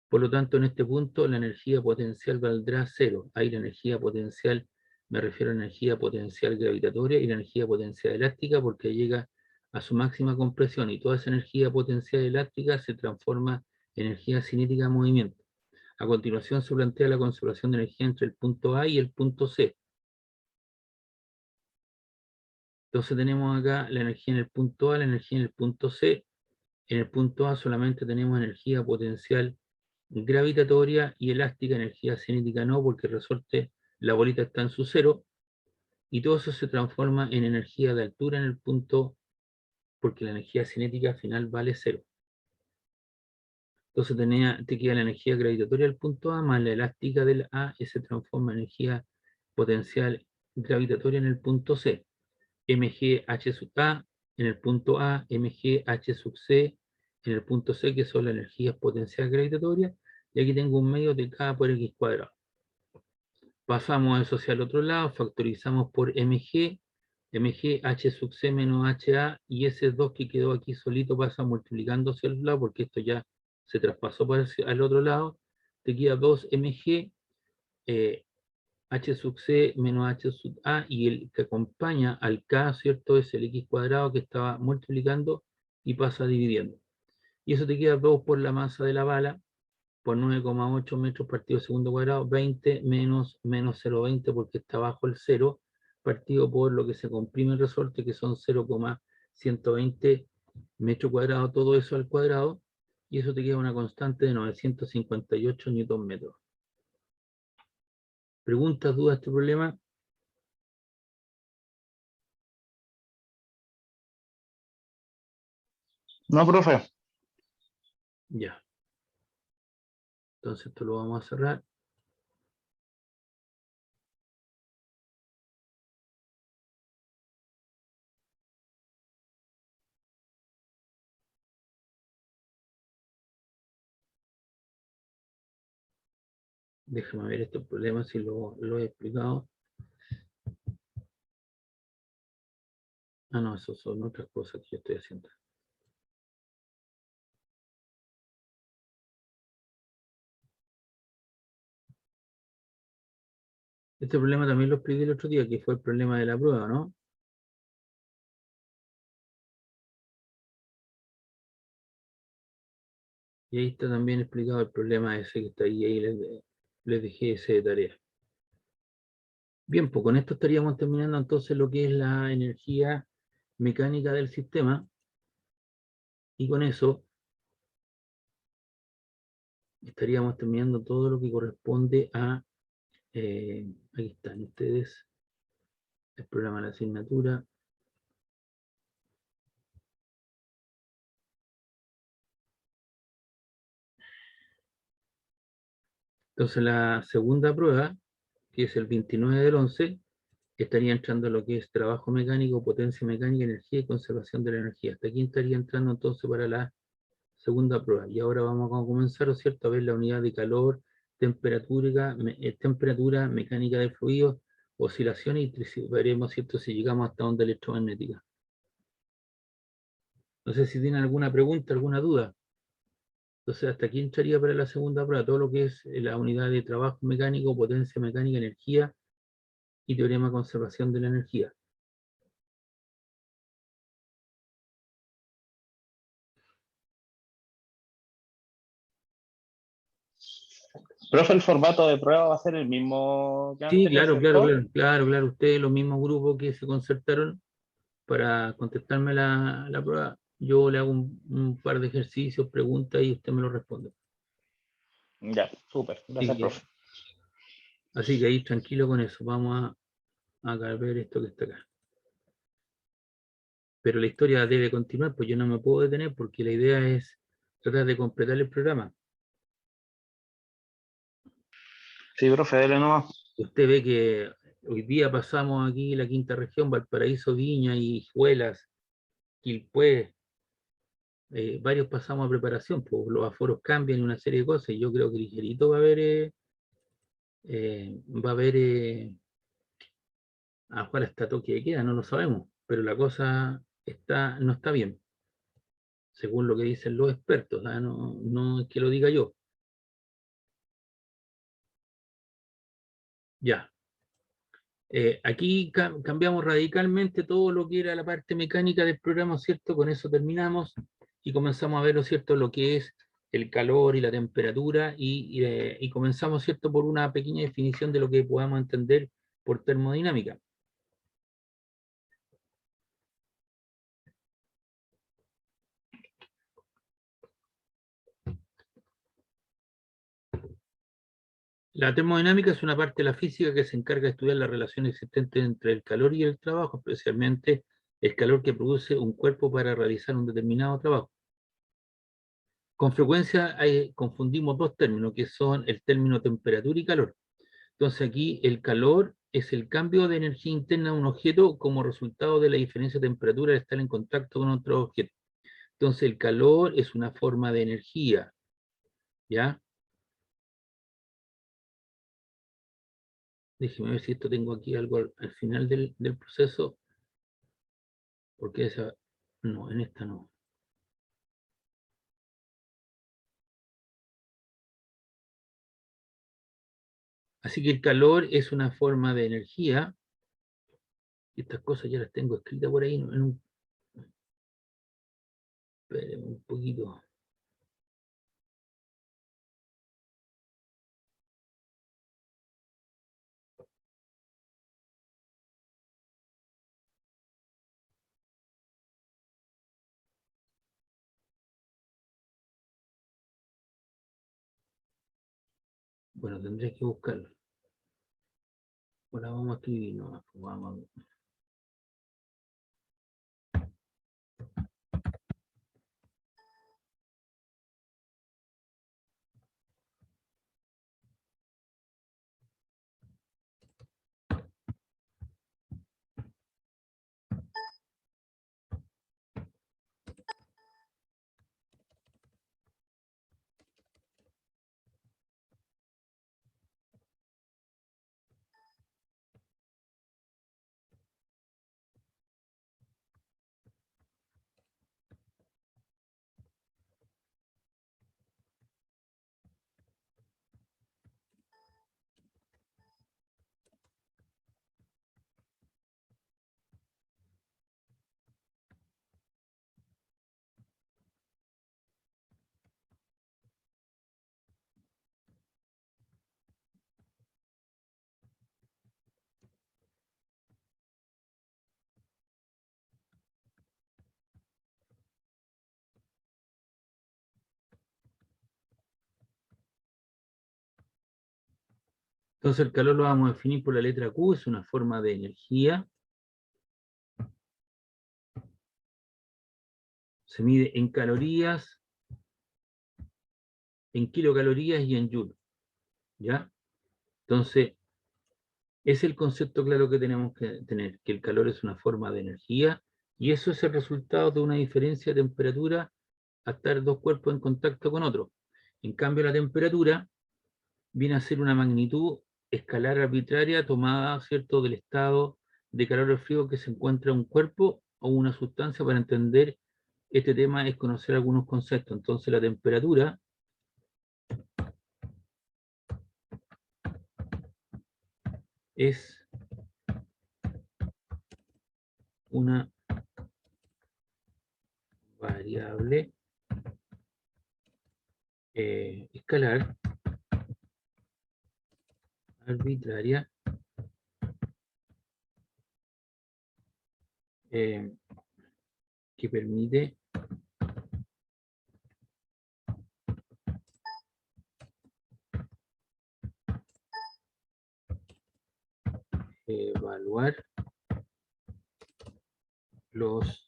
Por lo tanto, en este punto la energía potencial valdrá 0. Ahí la energía potencial, me refiero a energía potencial gravitatoria y la energía potencial elástica, porque llega a su máxima compresión y toda esa energía potencial elástica se transforma en energía cinética en movimiento. A continuación se plantea la conservación de energía entre el punto A y el punto C. Entonces tenemos acá la energía en el punto A, la energía en el punto C. En el punto A solamente tenemos energía potencial gravitatoria y elástica, energía cinética no, porque el resorte, la bolita está en su 0, y todo eso se transforma en energía de altura en el punto, porque la energía cinética final vale 0. Entonces te queda la energía gravitatoria del punto A más la elástica del A, y se transforma en energía potencial gravitatoria en el punto C. mgh sub A en el punto A, mgh sub C en el punto C, que son las energías potencial gravitatoria, y aquí tengo un medio de K por X cuadrado. Pasamos eso hacia el otro lado, factorizamos por mg, h sub c menos ha, y ese 2 que quedó aquí solito pasa multiplicándose hacia el lado, porque esto ya se traspasó al otro lado, te queda 2 mg h sub c menos h sub a, y el que acompaña al k, ¿cierto? Es el x cuadrado que estaba multiplicando y pasa dividiendo. Y eso te queda 2 por la masa de la bala, por 9,8 metros partido segundo cuadrado, 20 menos 0,20 porque está bajo el 0, partido por lo que se comprime el resorte, que son 0,120 metros cuadrados, todo eso al cuadrado, y eso te queda una constante de 958 newton metros. ¿Preguntas, dudas de este problema? No, profe. Ya. Entonces esto lo vamos a cerrar. Déjame ver estos problemas si lo he explicado. Ah, no, eso son otras cosas que yo estoy haciendo. Este problema también lo expliqué el otro día, que fue el problema de la prueba, ¿no? Y ahí está también explicado el problema ese que está ahí les dejé ese de tarea. Bien, pues con esto estaríamos terminando entonces lo que es la energía mecánica del sistema. Y con eso estaríamos terminando todo lo que corresponde a... aquí están ustedes, el programa de la asignatura. Entonces la segunda prueba, que es el 29 del 11, estaría entrando lo que es trabajo mecánico, potencia mecánica, energía y conservación de la energía. Hasta aquí estaría entrando entonces para la segunda prueba. Y ahora vamos a comenzar, ¿no es cierto?, a ver la unidad de calor, temperatura mecánica del fluido, oscilaciones, y veremos, ¿cierto?, si llegamos hasta onda electromagnética. No sé si tienen alguna pregunta, alguna duda. Entonces, hasta aquí entraría para la segunda prueba, todo lo que es la unidad de trabajo mecánico, potencia mecánica, energía y teorema de conservación de la energía. Profe, el formato de prueba va a ser el mismo que Sí, anterior, claro, claro, ¿cierto? claro. Ustedes, los mismos grupos que se concertaron para contestarme la prueba, yo le hago un par de ejercicios, preguntas y usted me lo responde. Ya, súper. Así Gracias, que, profe. así que ahí tranquilo con eso. Vamos a ver esto que está acá. Pero la historia debe continuar, pues yo no me puedo detener porque la idea es tratar de completar el programa. Sí, profe, dele nomás. Usted ve que hoy día pasamos aquí la quinta región, Valparaíso, Viña y Huelas, Quilpué, varios pasamos a preparación, pues los aforos cambian y una serie de cosas, y yo creo que ligerito va a haber, ahora está toque de queda, no lo sabemos, pero la cosa no está bien, según lo que dicen los expertos, ¿ah? No es que lo diga yo. Ya. Aquí cambiamos radicalmente todo lo que era la parte mecánica del programa, ¿cierto? Con eso terminamos y comenzamos a ver, ¿no es cierto?, lo que es el calor y la temperatura y comenzamos, ¿cierto?, por una pequeña definición de lo que podamos entender por termodinámica. La termodinámica es una parte de la física que se encarga de estudiar la relación existente entre el calor y el trabajo, especialmente el calor que produce un cuerpo para realizar un determinado trabajo. Con frecuencia confundimos dos términos, que son el término temperatura y calor. Entonces aquí el calor es el cambio de energía interna de un objeto como resultado de la diferencia de temperatura al estar en contacto con otro objeto. Entonces el calor es una forma de energía, ¿ya? Déjeme ver si esto tengo aquí algo al final del proceso, porque esa, no, en esta no. Así que el calor es una forma de energía. Y estas cosas ya las tengo escritas por ahí en un, espérenme un poquito. Bueno, tendré que buscarlo. Ahora vamos a escribir, no, vamos. Entonces el calor lo vamos a definir por la letra Q, es una forma de energía. Se mide en calorías, en kilocalorías y en joule. ¿Ya? Entonces, es el concepto claro que tenemos que tener, que el calor es una forma de energía y eso es el resultado de una diferencia de temperatura a estar dos cuerpos en contacto con otro. En cambio, la temperatura viene a ser una magnitud escalar arbitraria tomada, ¿cierto?, del estado de calor o frío que se encuentra un cuerpo o una sustancia. Para entender este tema es conocer algunos conceptos. Entonces, la temperatura es una variable escalar arbitraria que permite evaluar los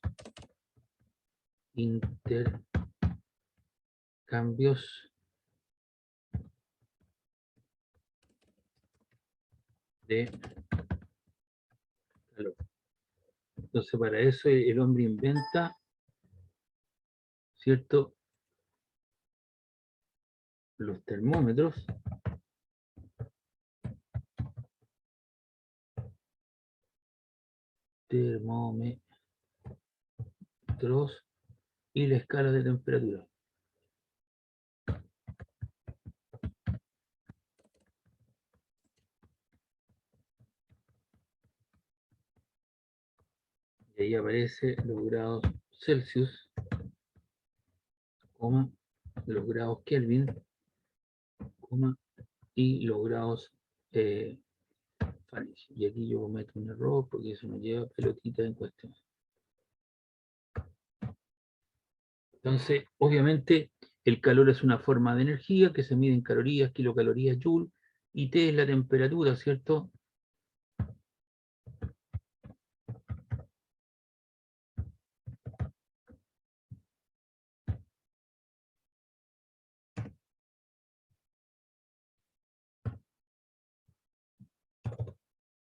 intercambios de calor. Entonces, para eso el hombre inventa, ¿cierto?, los termómetros y la escala de temperatura. Y ahí aparece los grados Celsius, los grados Kelvin, y los grados Fahrenheit. Y aquí yo cometo un error porque eso nos lleva pelotita en cuestión. Entonces, obviamente, el calor es una forma de energía que se mide en calorías, kilocalorías, joule, y T es la temperatura, ¿cierto?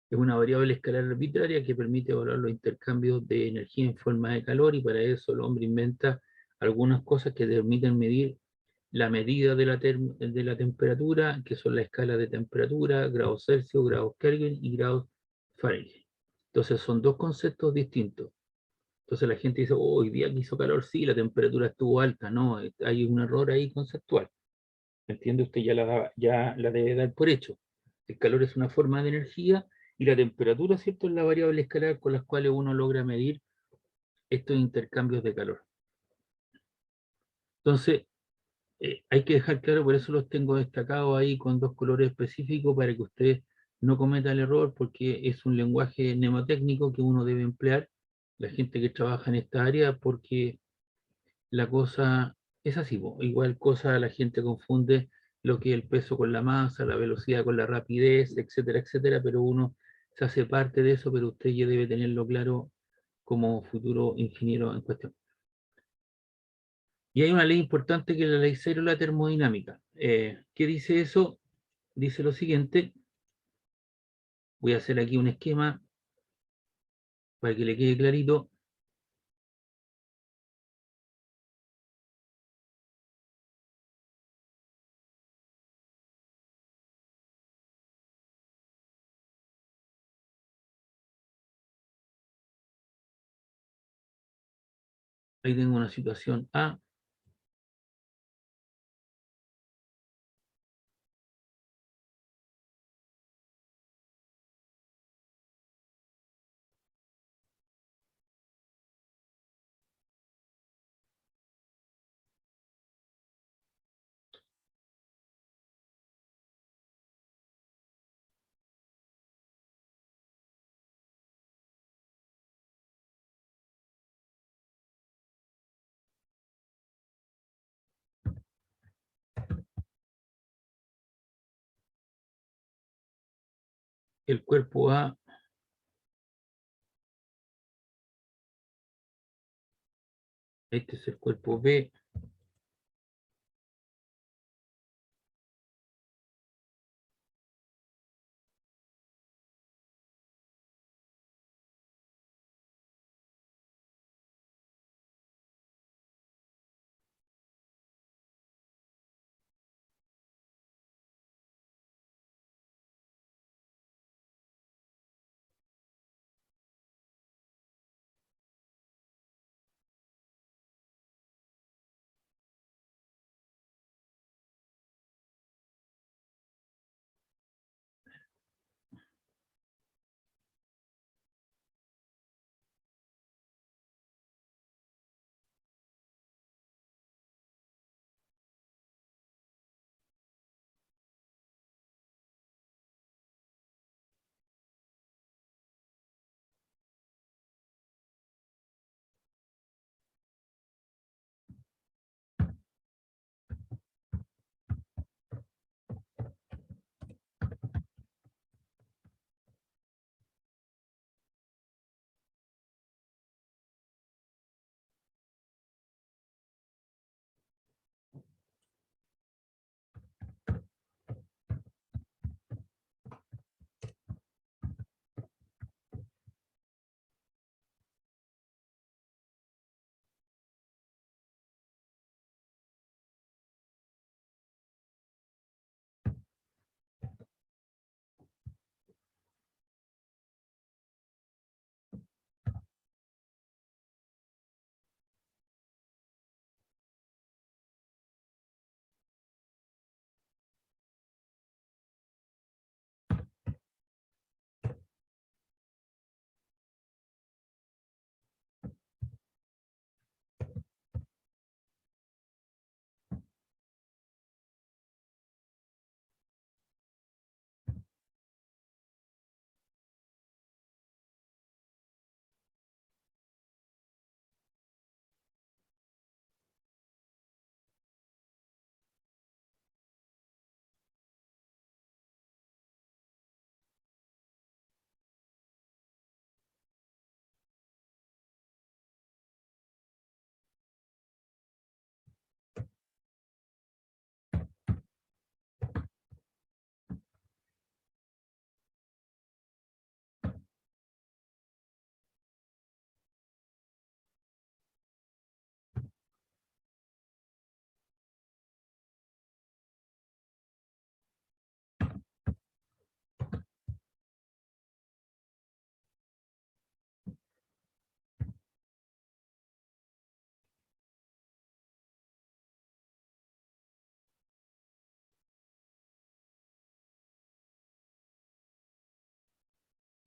Es una variable escalar arbitraria que permite evaluar los intercambios de energía en forma de calor, y para eso el hombre inventa algunas cosas que permiten medir la medida de la temperatura, que son la escala de temperatura, grados Celsius, grados Kelvin y grados Fahrenheit. Entonces son dos conceptos distintos. Entonces la gente dice, oh, hoy día que hizo calor, sí, la temperatura estuvo alta. No, hay un error ahí conceptual. ¿Entiende? Usted ya la debe dar por hecho. El calor es una forma de energía y la temperatura, ¿cierto?, es la variable escalar con las cuales uno logra medir estos intercambios de calor. Entonces, hay que dejar claro, por eso los tengo destacados ahí con dos colores específicos para que usted no cometa el error, porque es un lenguaje mnemotécnico que uno debe emplear, la gente que trabaja en esta área, porque la cosa es así, igual cosa la gente confunde lo que es el peso con la masa, la velocidad con la rapidez, etcétera, etcétera, pero uno se hace parte de eso, pero usted ya debe tenerlo claro como futuro ingeniero en cuestión. Y hay una ley importante que es la ley cero, la termodinámica. ¿Qué dice eso? Dice lo siguiente, voy a hacer aquí un esquema para que le quede clarito. Ahí tengo una situación A, el cuerpo A, este es el cuerpo B,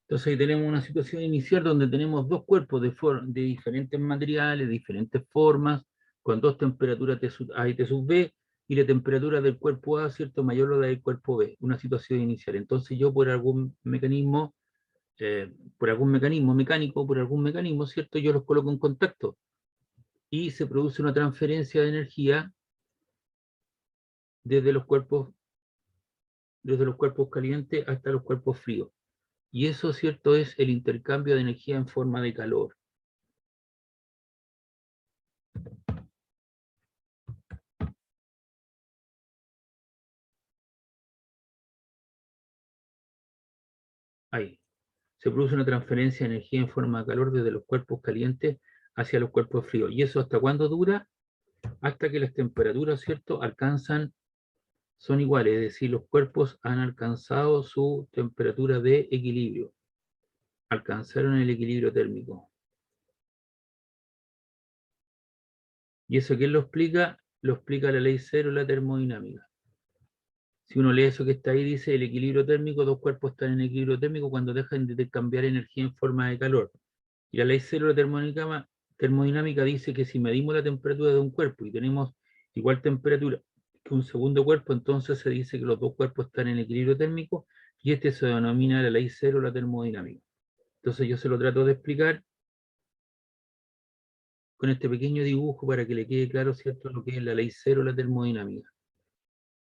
Entonces ahí tenemos una situación inicial donde tenemos dos cuerpos de diferentes materiales, diferentes formas, con dos temperaturas T sub A y T sub B, y la temperatura del cuerpo A, ¿cierto?, mayor a la del cuerpo B, una situación inicial. Entonces yo por algún mecanismo mecánico, por algún mecanismo, ¿cierto?, yo los coloco en contacto y se produce una transferencia de energía desde los cuerpos calientes hasta los cuerpos fríos. Y eso, ¿cierto?, es el intercambio de energía en forma de calor. Ahí. Se produce una transferencia de energía en forma de calor desde los cuerpos calientes hacia los cuerpos fríos. ¿Y eso hasta cuándo dura? Hasta que las temperaturas, ¿cierto?, son iguales, es decir, los cuerpos han alcanzado su temperatura de equilibrio. Alcanzaron el equilibrio térmico. ¿Y eso quién lo explica? Lo explica la ley cero, la termodinámica. Si uno lee eso que está ahí, dice el equilibrio térmico, dos cuerpos están en equilibrio térmico cuando dejan de cambiar energía en forma de calor. Y la ley cero de la termodinámica dice que si medimos la temperatura de un cuerpo y tenemos igual temperatura que un segundo cuerpo, entonces se dice que los dos cuerpos están en equilibrio térmico, y este se denomina la ley cero de la termodinámica. Entonces yo se lo trato de explicar con este pequeño dibujo para que le quede claro, ¿cierto?, lo que es la ley cero de la termodinámica.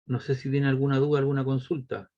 No sé si tiene alguna duda, alguna consulta.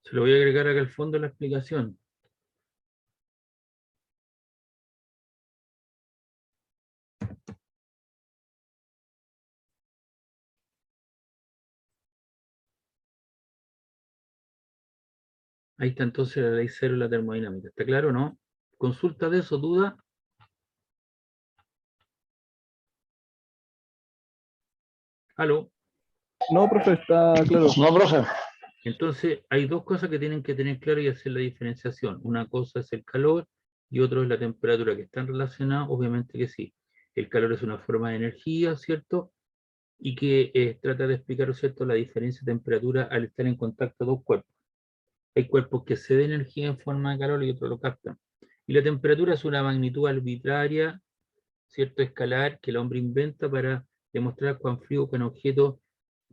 Se lo voy a agregar acá al fondo la explicación. Ahí está entonces la ley cero de la termodinámica. ¿Está claro, no? ¿Consulta de eso, duda? ¿Aló? No, profe, está claro. No, profe. Entonces, hay dos cosas que tienen que tener claro y hacer la diferenciación. Una cosa es el calor y otra es la temperatura, que están relacionadas, obviamente que sí. El calor es una forma de energía, ¿cierto? Y que trata de explicar, ¿cierto?, la diferencia de temperatura al estar en contacto dos cuerpos. Hay cuerpos que ceden energía en forma de calor y otros lo captan. Y la temperatura es una magnitud arbitraria, ¿cierto?, escalar, que el hombre inventa para demostrar cuán frío, ¿cierto?,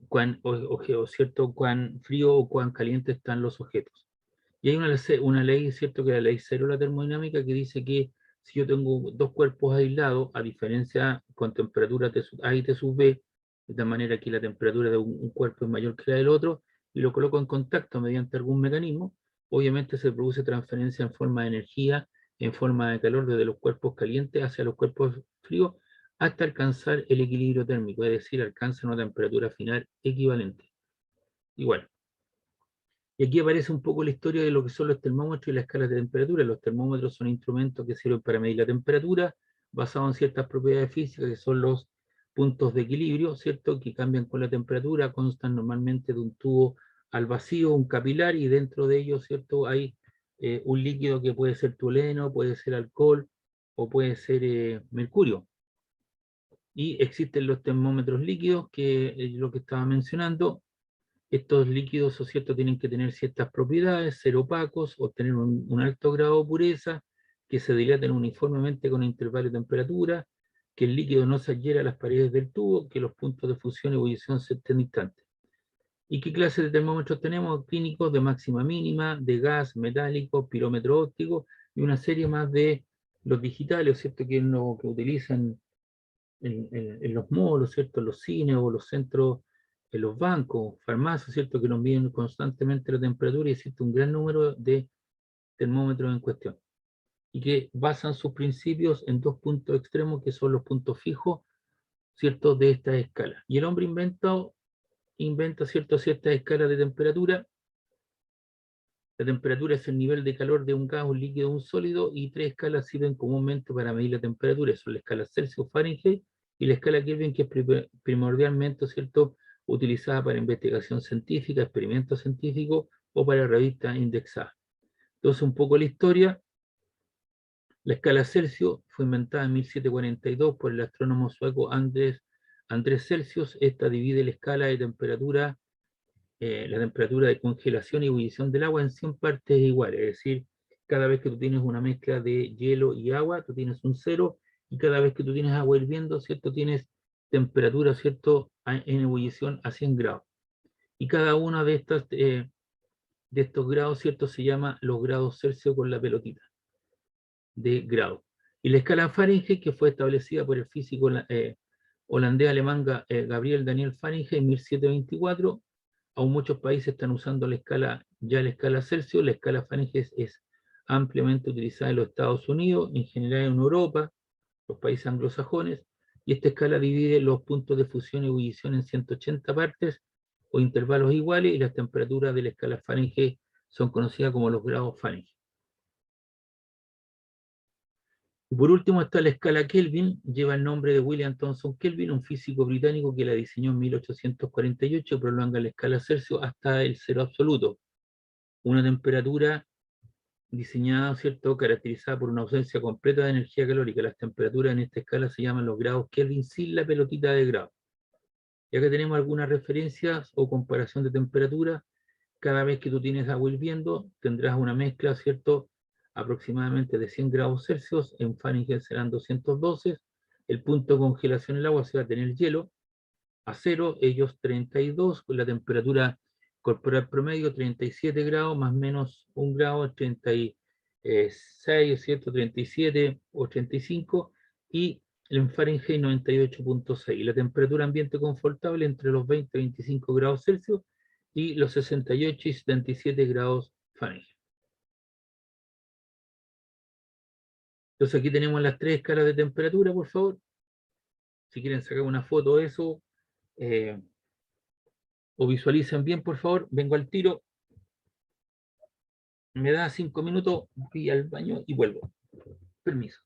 cuán frío o cuán caliente están los objetos. Y hay una ley, ¿cierto?, que es la ley cero de la termodinámica, que dice que si yo tengo dos cuerpos aislados, a diferencia con temperatura T sub A y T sub B, de tal manera que la temperatura de un cuerpo es mayor que la del otro, y lo coloco en contacto mediante algún mecanismo, obviamente se produce transferencia en forma de energía, en forma de calor desde los cuerpos calientes hacia los cuerpos fríos, hasta alcanzar el equilibrio térmico, es decir, alcanza una temperatura final equivalente. Igual. Y aquí aparece un poco la historia de lo que son los termómetros y las escalas de temperatura. Los termómetros son instrumentos que sirven para medir la temperatura, basados en ciertas propiedades físicas, que son los puntos de equilibrio, ¿cierto?, que cambian con la temperatura, constan normalmente de un tubo al vacío, un capilar, y dentro de ellos, ¿cierto?, hay un líquido que puede ser tolueno, puede ser alcohol, o puede ser mercurio. Y existen los termómetros líquidos, que es lo que estaba mencionando. Estos líquidos, o cierto, tienen que tener ciertas propiedades, ser opacos, obtener un alto grado de pureza, que se dilaten uniformemente con intervalo de temperatura, que el líquido no se adhiera a las paredes del tubo, que los puntos de fusión y ebullición se estén distantes. ¿Y qué clase de termómetros tenemos? Clínicos de máxima mínima, de gas, metálico, pirómetro óptico, y una serie más de los digitales, ¿cierto?, que utilizan en los malls, ¿cierto?, en los cines o los centros, en los bancos, farmacias, ¿cierto?, que nos miden constantemente la temperatura, y existe un gran número de termómetros en cuestión, y que basan sus principios en dos puntos extremos, que son los puntos fijos, ¿cierto?, de esta escala. Y el hombre inventó inventa ciertas escalas de temperatura. La temperatura es el nivel de calor de un gas, un líquido, un sólido, y 3 escalas sirven comúnmente para medir la temperatura. Son la escala Celsius, Fahrenheit y la escala Kelvin, que es primordialmente, ¿cierto?, utilizada para investigación científica, experimentos científicos o para revistas indexadas. Entonces, un poco la historia. La escala Celsius fue inventada en 1742 por el astrónomo sueco Andrés Celsius. Esta divide la temperatura de congelación y ebullición del agua en 100 partes iguales, es decir, cada vez que tú tienes una mezcla de hielo y agua, tú tienes un cero, y cada vez que tú tienes agua hirviendo, ¿cierto?, tienes temperatura, ¿cierto?, en ebullición a 100 grados. Y cada uno de estos grados, ¿cierto?, se llama los grados Celsius con la pelotita de grado. Y la escala Fahrenheit, que fue establecida por el físico holandés-alemán Gabriel Daniel Fahrenheit en 1724, aún muchos países están usando la escala Celsius. La escala Fahrenheit es ampliamente utilizada en los Estados Unidos, en general en Europa, los países anglosajones, y esta escala divide los puntos de fusión y ebullición en 180 partes o intervalos iguales, y las temperaturas de la escala Fahrenheit son conocidas como los grados Fahrenheit. Y por último está la escala Kelvin, lleva el nombre de William Thomson Kelvin, un físico británico que la diseñó en 1848, y prolonga la escala Celsius hasta el cero absoluto. Una temperatura diseñada, ¿cierto?, caracterizada por una ausencia completa de energía calórica. Las temperaturas en esta escala se llaman los grados Kelvin sin la pelotita de grado. Y acá tenemos algunas referencias o comparación de temperatura. Cada vez que tú tienes agua hirviendo, tendrás una mezcla, ¿cierto?, aproximadamente de 100 grados Celsius, en Fahrenheit serán 212. El punto de congelación del agua se va a tener hielo, a cero, ellos 32, con la temperatura corporal promedio 37 grados, más menos 1 grado, 36, ¿cierto?, 37, 85, y en Fahrenheit 98.6. La temperatura ambiente confortable entre los 20 y 25 grados Celsius y los 68 y 77 grados Fahrenheit. Entonces aquí tenemos las 3 escalas de temperatura, por favor. Si quieren sacar una foto de eso, o visualicen bien, por favor. Vengo al tiro. Me da 5 minutos, voy al baño y vuelvo. Permiso.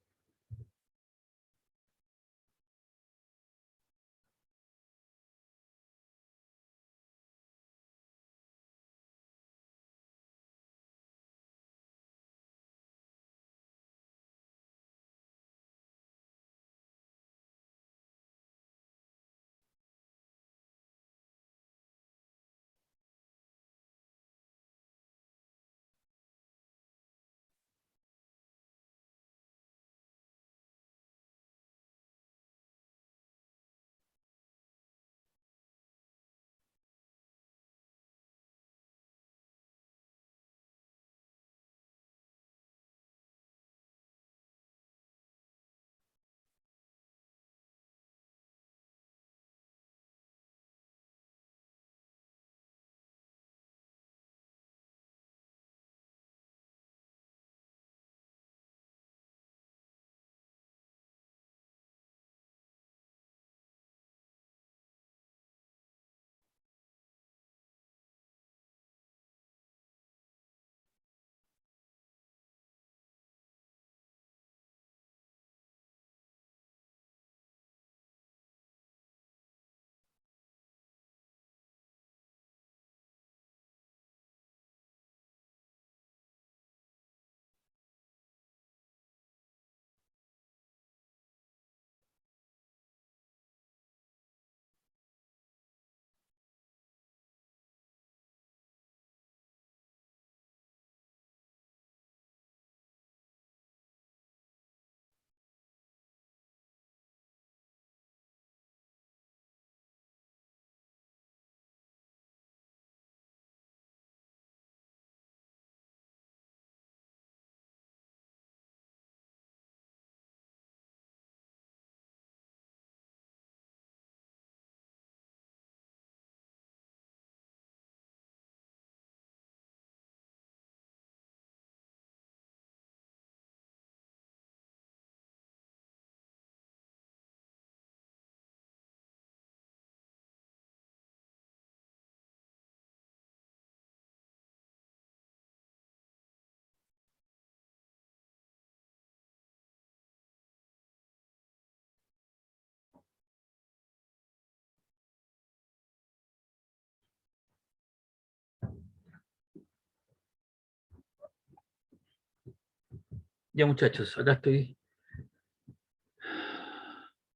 Ya muchachos, acá estoy.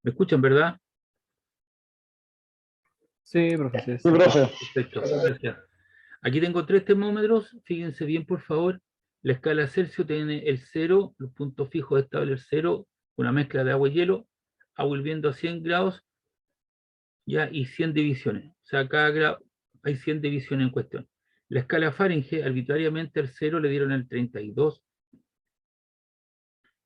¿Me escuchan, verdad? Sí, profe, sí, Sí, sí. profe. Perfecto, gracias. Aquí tengo 3 termómetros, fíjense bien por favor. La escala Celsius tiene el 0, los puntos fijos estables el 0, una mezcla de agua y hielo, agua hirviendo a 100 grados, ya, y 100 divisiones. O sea, cada grado hay 100 divisiones en cuestión. La escala Fahrenheit, arbitrariamente al 0 le dieron el 32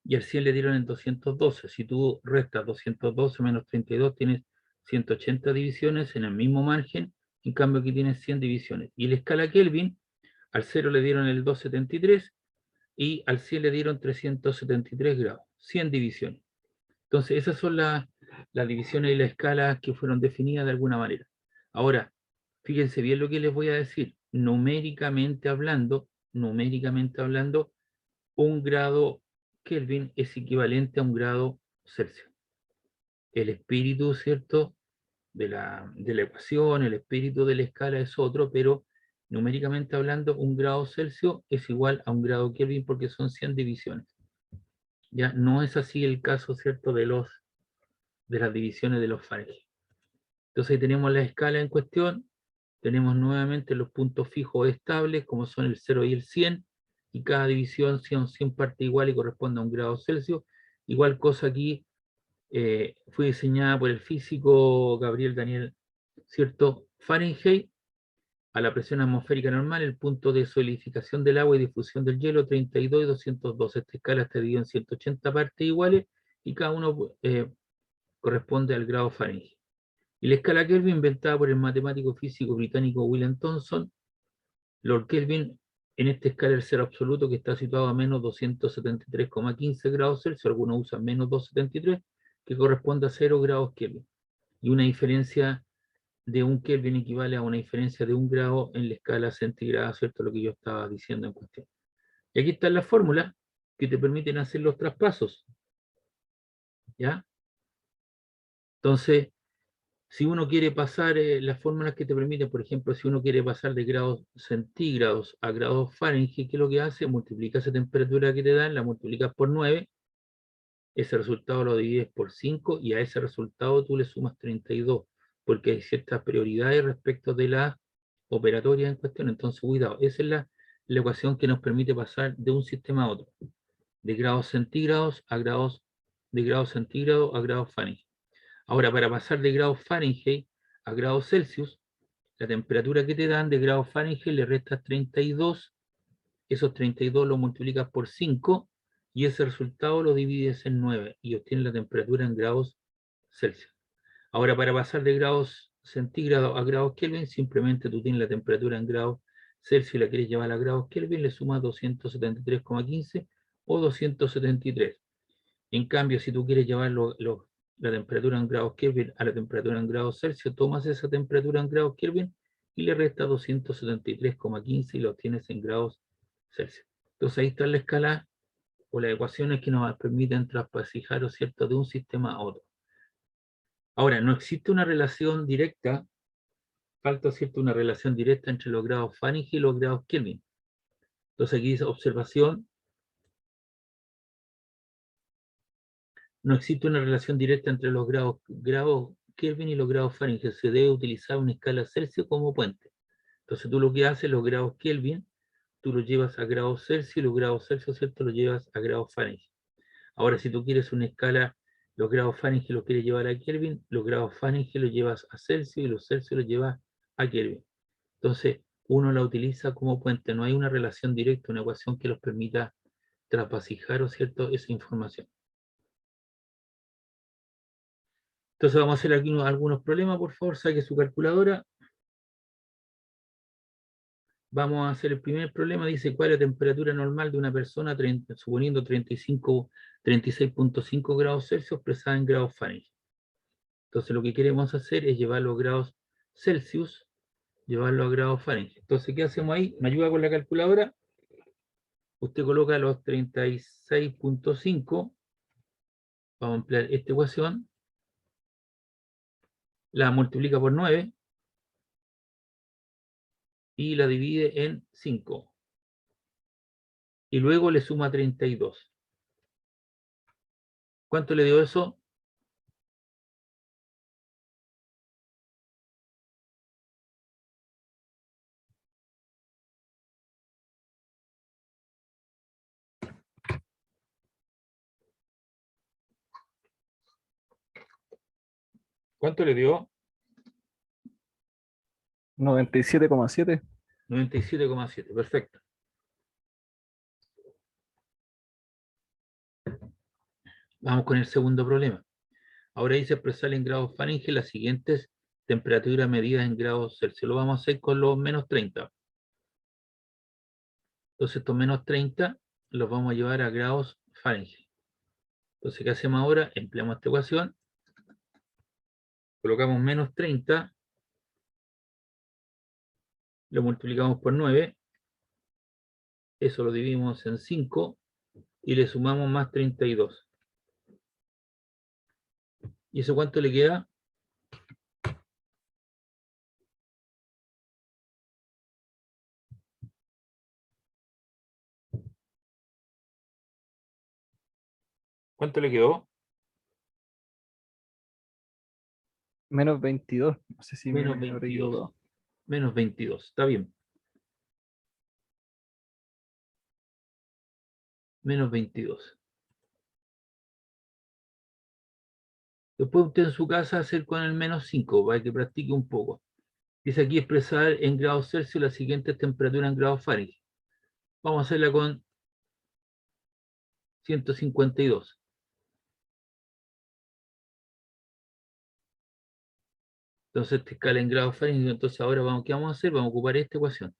y al 100 le dieron el 212. Si tú restas 212 menos 32, tienes 180 divisiones en el mismo margen, en cambio aquí tienes 100 divisiones. Y la escala Kelvin, al 0 le dieron el 273 y al 100 le dieron 373 grados, 100 divisiones. Entonces, esas son las divisiones y las escalas que fueron definidas de alguna manera. Ahora, fíjense bien lo que les voy a decir. Numéricamente hablando, un grado Kelvin es equivalente a un grado Celsius. El espíritu, ¿cierto?, de la ecuación, el espíritu de la escala es otro, pero numéricamente hablando, un grado Celsius es igual a un grado Kelvin porque son 100 divisiones. Ya no es así el caso, ¿cierto?, de las divisiones de los Fahrenheit. Entonces ahí tenemos la escala en cuestión, tenemos nuevamente los puntos fijos estables, como son el 0 y el 100, y cada división son 100 partes iguales y corresponde a un grado Celsius. Igual cosa aquí, fue diseñada por el físico Gabriel Daniel, ¿cierto? Fahrenheit, a la presión atmosférica normal, el punto de solidificación del agua y difusión del hielo, 32 y 212. Esta escala está dividida en 180 partes iguales y cada uno corresponde al grado Fahrenheit. Y la escala Kelvin, inventada por el matemático físico británico William Thomson, Lord Kelvin, en esta escala el cero absoluto que está situado a menos 273,15 grados Celsius, algunos usan menos 273, que corresponde a 0 grados Kelvin. Y una diferencia de un Kelvin equivale a una diferencia de 1 grado en la escala centígrada, ¿cierto? Lo que yo estaba diciendo en cuestión. Y aquí están las fórmulas que te permiten hacer los traspasos, ¿ya? Entonces, si uno quiere pasar las fórmulas que te permiten, por ejemplo, si uno quiere pasar de grados centígrados a grados Fahrenheit, ¿qué es lo que hace? Multiplica esa temperatura que te dan, la multiplicas por 9, ese resultado lo divides por 5 y a ese resultado tú le sumas 32, porque hay ciertas prioridades respecto de la operatoria en cuestión. Entonces, cuidado, esa es la ecuación que nos permite pasar de un sistema a otro, de grados centígrados a grados, de grados centígrados a grados Fahrenheit. Ahora, para pasar de grados Fahrenheit a grados Celsius, la temperatura que te dan de grados Fahrenheit le restas 32, esos 32 lo multiplicas por 5 y ese resultado lo divides en 9 y obtienes la temperatura en grados Celsius. Ahora, para pasar de grados centígrados a grados Kelvin, simplemente tú tienes la temperatura en grados Celsius y la quieres llevar a grados Kelvin, le sumas 273,15 o 273. En cambio, si tú quieres llevar la temperatura en grados Kelvin a la temperatura en grados Celsius, tomas esa temperatura en grados Kelvin y le restas 273,15 y lo obtienes en grados Celsius. Entonces ahí está la escala o las ecuaciones que nos permiten traspasijar, ¿cierto?, de un sistema a otro. Ahora, no existe una relación directa, falta, ¿cierto?, una relación directa entre los grados Fahrenheit y los grados Kelvin. Entonces aquí dice observación. No existe una relación directa entre los grados Kelvin y los grados Fahrenheit. Se debe utilizar una escala Celsius como puente. Entonces tú lo que haces, los grados Kelvin, tú los llevas a grados Celsius y los grados Celsius, ¿cierto?, los llevas a grados Fahrenheit. Ahora, si tú quieres una escala, los grados Fahrenheit los quieres llevar a Kelvin, los grados Fahrenheit los llevas a Celsius y los Celsius los llevas a Kelvin. Entonces, uno la utiliza como puente. No hay una relación directa, una ecuación que los permita traspasijar, ¿cierto?, esa información. Entonces vamos a hacer aquí algunos problemas, por favor, saque su calculadora. Vamos a hacer el primer problema, dice cuál es la temperatura normal de una persona, suponiendo 36,5 grados Celsius expresada en grados Fahrenheit. Entonces lo que queremos hacer es llevar los grados Celsius, llevarlo a grados Fahrenheit. Entonces, ¿qué hacemos ahí? ¿Me ayuda con la calculadora? Usted coloca los 36,5, vamos a emplear esta ecuación, la multiplica por 9 y la divide en 5. Y luego le suma 32. ¿Cuánto le dio eso? ¿Cuánto le dio? 97,7. 97,7. Perfecto. Vamos con el segundo problema. Ahora dice expresar en grados Fahrenheit las siguientes temperaturas medidas en grados Celsius. Lo vamos a hacer con los menos 30. Entonces estos menos 30 los vamos a llevar a grados Fahrenheit. Entonces, ¿qué hacemos ahora? Empleamos esta ecuación. Colocamos menos 30. Lo multiplicamos por 9. Eso lo dividimos en 5. Y le sumamos más 32. ¿Y eso cuánto le queda? ¿Cuánto le quedó? Menos 22. No sé si me Menos habré 22. equivocado. Menos 22. Está bien. Menos 22. Después usted en su casa hacer con el menos 5 para que practique un poco. Dice aquí expresar en grados Celsius las siguientes temperaturas en grados Fahrenheit. Vamos a hacerla con 152. Entonces esta escala en grados Fahrenheit. Entonces ahora ¿qué vamos a hacer? Vamos a ocupar esta ecuación.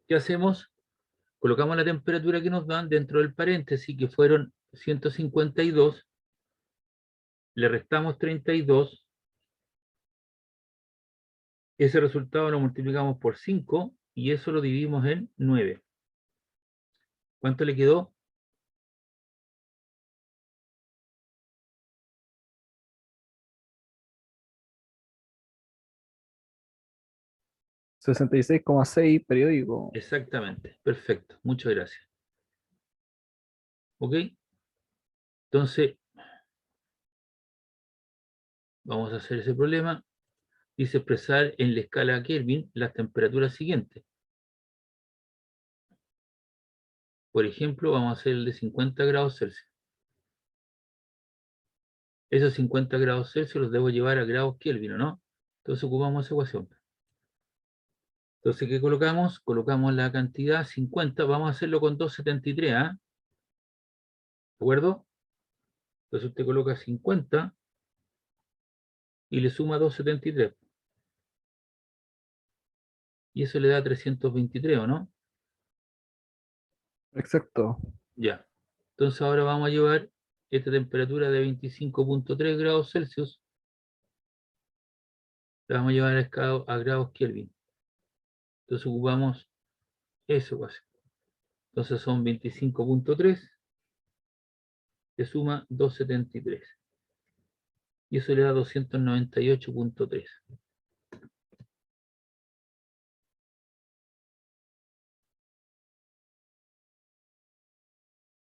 ¿Qué hacemos? Colocamos la temperatura que nos dan dentro del paréntesis, que fueron 152. Le restamos 32. Ese resultado lo multiplicamos por 5 y eso lo dividimos en 9. ¿Cuánto le quedó? 66,6 periódico. Exactamente. Perfecto. Muchas gracias. ¿Ok? Entonces, vamos a hacer ese problema. Dice expresar en la escala Kelvin las temperaturas siguientes. Por ejemplo, vamos a hacer el de 50 grados Celsius. Esos 50 grados Celsius los debo llevar a grados Kelvin, ¿o no? Entonces ocupamos esa ecuación. Entonces, ¿qué colocamos? Colocamos la cantidad 50. Vamos a hacerlo con 273, ¿ah? ¿De acuerdo? Entonces usted coloca 50 y le suma 273. Y eso le da 323, ¿o no? Exacto. Ya. Entonces ahora vamos a llevar esta temperatura de 25,3 grados Celsius. La vamos a llevar a grados Kelvin. Entonces ocupamos eso casi. Entonces son 25,3. Se suma 273. Y eso le da 298,3.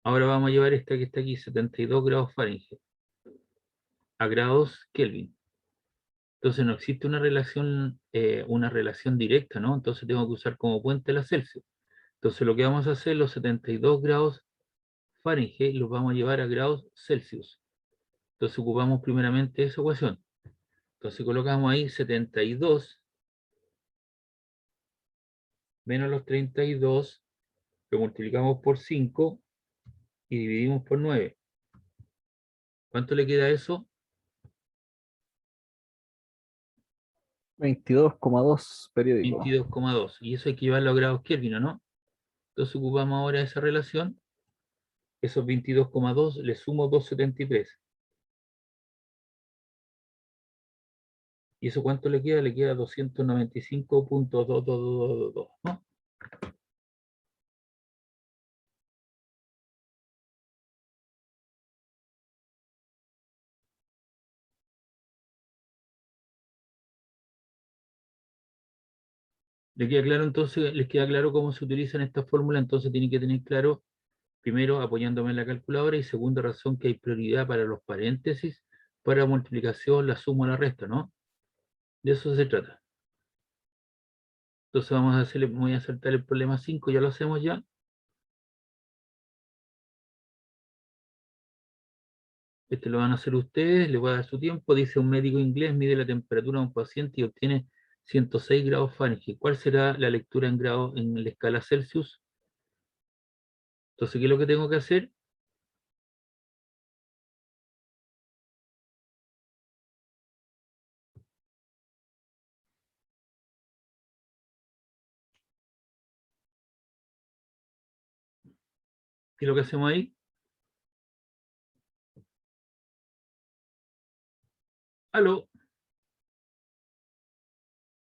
Ahora vamos a llevar esta que está aquí, 72 grados Fahrenheit, a grados Kelvin. Entonces no existe una relación directa, ¿no? Entonces tengo que usar como puente la Celsius. Entonces lo que vamos a hacer, los 72 grados Fahrenheit los vamos a llevar a grados Celsius. Entonces ocupamos primeramente esa ecuación. Entonces colocamos ahí 72 menos los 32, lo multiplicamos por 5 y dividimos por 9. ¿Cuánto le queda a eso? 22,2 periódico. 22,2. Y eso hay que llevarlo a grados Kelvin, ¿o no? Entonces ocupamos ahora esa relación. Esos 22,2 le sumo 273. ¿Y eso cuánto le queda? Le queda 295,22222, ¿no? ¿Le queda claro entonces? ¿Les queda claro cómo se utilizan estas fórmulas? Entonces tienen que tener claro Primero, apoyándome en la calculadora, y segunda razón, que hay prioridad para los paréntesis, para multiplicación, la suma o la resta, ¿no? De eso se trata. Entonces vamos a hacerle, voy a saltar el problema 5, ya lo hacemos ya. Este lo van a hacer ustedes, le voy a dar su tiempo. Dice: un médico inglés mide la temperatura de un paciente y obtiene 106 grados Fahrenheit. ¿Cuál será la lectura en grados en la escala Celsius? Entonces, ¿qué es lo que tengo que hacer? ¿Qué es lo que hacemos ahí? ¿Aló?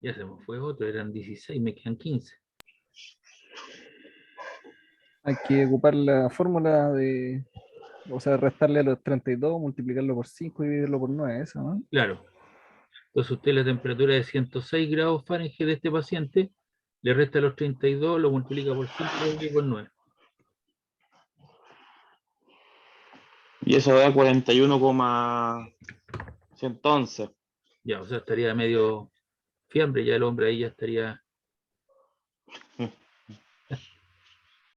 Ya se me fue otro, eran 16, me quedan 15. Hay que ocupar la fórmula de, o sea, restarle a los 32, multiplicarlo por 5 y dividirlo por 9, eso, ¿no? Claro. Entonces usted, la temperatura de 106 grados Fahrenheit de este paciente, le resta los 32, lo multiplica por 5 y por 9. Y eso da 41,111. Ya, o sea, estaría medio fiambre, ya el hombre ahí ya estaría.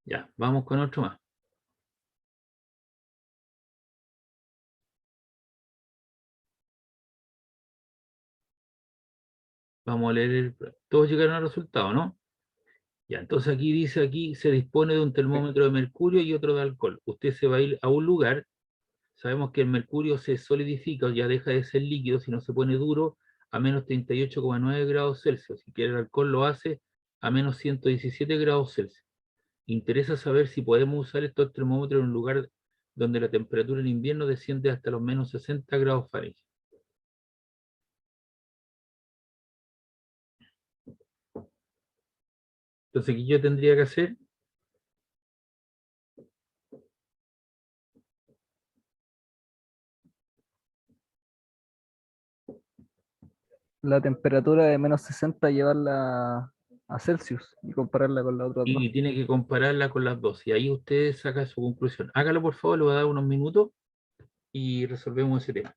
Ya, vamos con otro más. Vamos a leer todos llegaron al resultado, ¿no? Ya, entonces aquí dice, aquí se dispone de un termómetro de mercurio y otro de alcohol. Usted se va a ir a un lugar, sabemos que el mercurio se solidifica, ya deja de ser líquido, si no se pone duro, a menos 38,9 grados Celsius, y que el alcohol lo hace a menos 117 grados Celsius. Interesa saber si podemos usar estos termómetros en un lugar donde la temperatura en invierno desciende hasta los menos 60 grados Fahrenheit. Entonces, ¿qué yo tendría que hacer? La temperatura de menos 60 llevarla a Celsius y compararla con las otras dos. Y tiene que compararla con las dos. Y ahí usted saca su conclusión. Hágalo, por favor, le voy a dar unos minutos y resolvemos ese tema.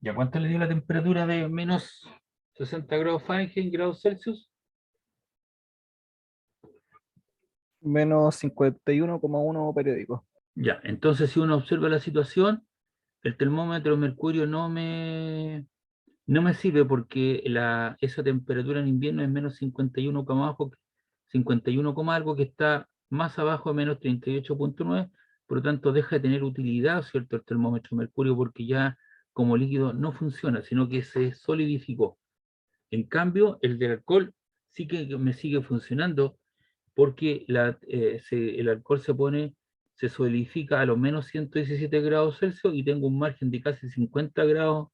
¿Ya cuánto le dio la temperatura de menos 60 grados Fahrenheit, grados Celsius? Menos 51,1 periódico. Ya, entonces si uno observa la situación, el termómetro de mercurio no me sirve porque esa temperatura en invierno es menos 51, abajo, 51, algo, que está más abajo de menos 38,9, por lo tanto deja de tener utilidad, ¿cierto? El termómetro de mercurio, porque ya como líquido no funciona, sino que se solidificó. En cambio, el del alcohol sí que me sigue funcionando, porque el alcohol se solidifica a los menos 117 grados Celsius y tengo un margen de casi 50 grados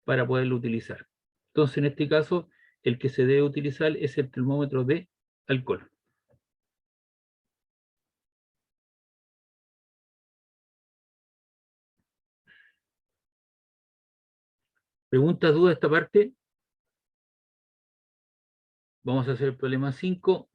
para poderlo utilizar. Entonces, en este caso, el que se debe utilizar es el termómetro de alcohol. ¿Preguntas, dudas de esta parte? Vamos a hacer el problema 5.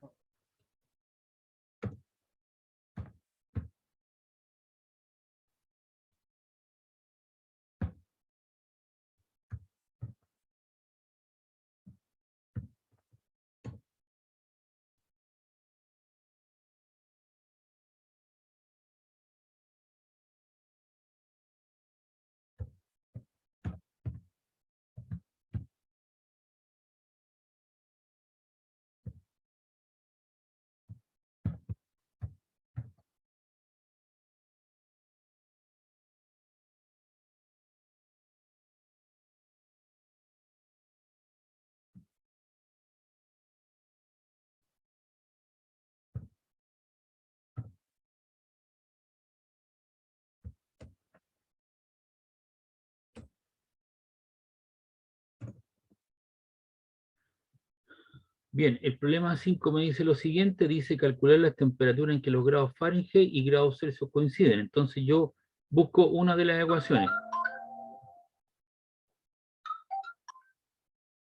Bien, el problema 5 me dice lo siguiente, dice calcular las temperaturas en que los grados Fahrenheit y grados Celsius coinciden. Entonces yo busco una de las ecuaciones.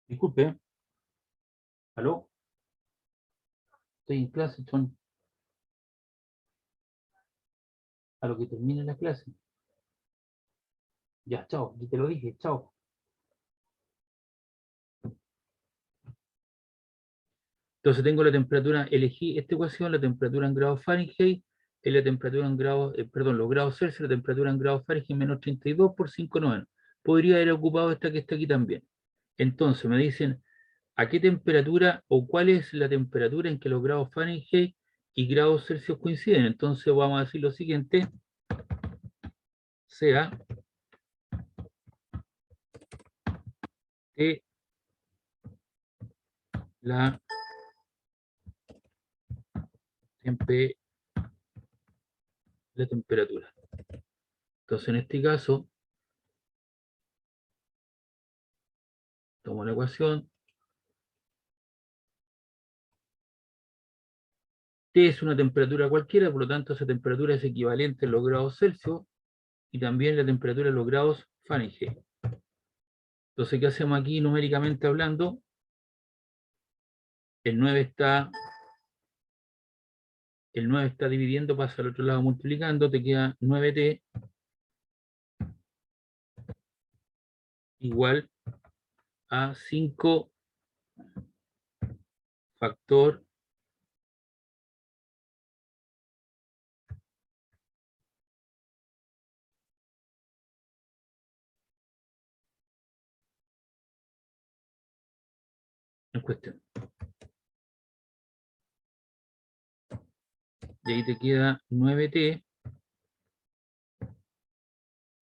Disculpe. ¿Aló? Estoy en clase, son a lo que termine la clase. Ya, chao, ya te lo dije, chao. Entonces tengo la temperatura, elegí esta ecuación, la temperatura en grados Fahrenheit, la temperatura en grados, perdón, los grados Celsius, la temperatura en grados Fahrenheit menos 32 por 5,9. Podría haber ocupado esta que está aquí también. Entonces me dicen, ¿a qué temperatura o cuál es la temperatura en que los grados Fahrenheit y grados Celsius coinciden? Entonces vamos a decir lo siguiente, sea que la temperatura. Entonces en este caso, tomo la ecuación, T es una temperatura cualquiera, por lo tanto esa temperatura es equivalente en los grados Celsius y también la temperatura en los grados Fahrenheit. Entonces, ¿qué hacemos aquí numéricamente hablando? El 9 está dividiendo, pasa al otro lado multiplicando, te queda 9T igual a 5 factor en cuestión. Y ahí te queda 9T,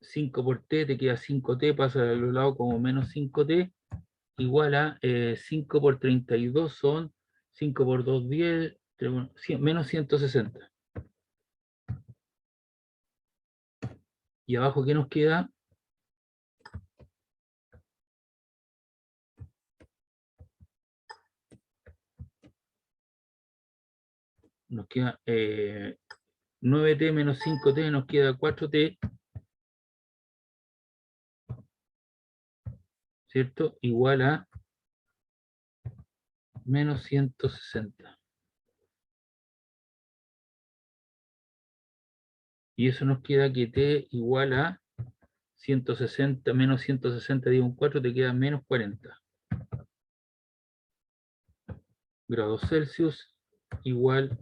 5 por T, te queda 5T, pasa a los lados como menos 5T, igual a 5 por 32 son 5 por 2, 10, menos 160. Y abajo, ¿qué nos queda? Nos queda 9T menos 5T, nos queda 4T, ¿cierto? Igual a menos 160. Y eso nos queda que T igual a 160, menos 160 dividido un 4, te queda menos 40 grados Celsius igual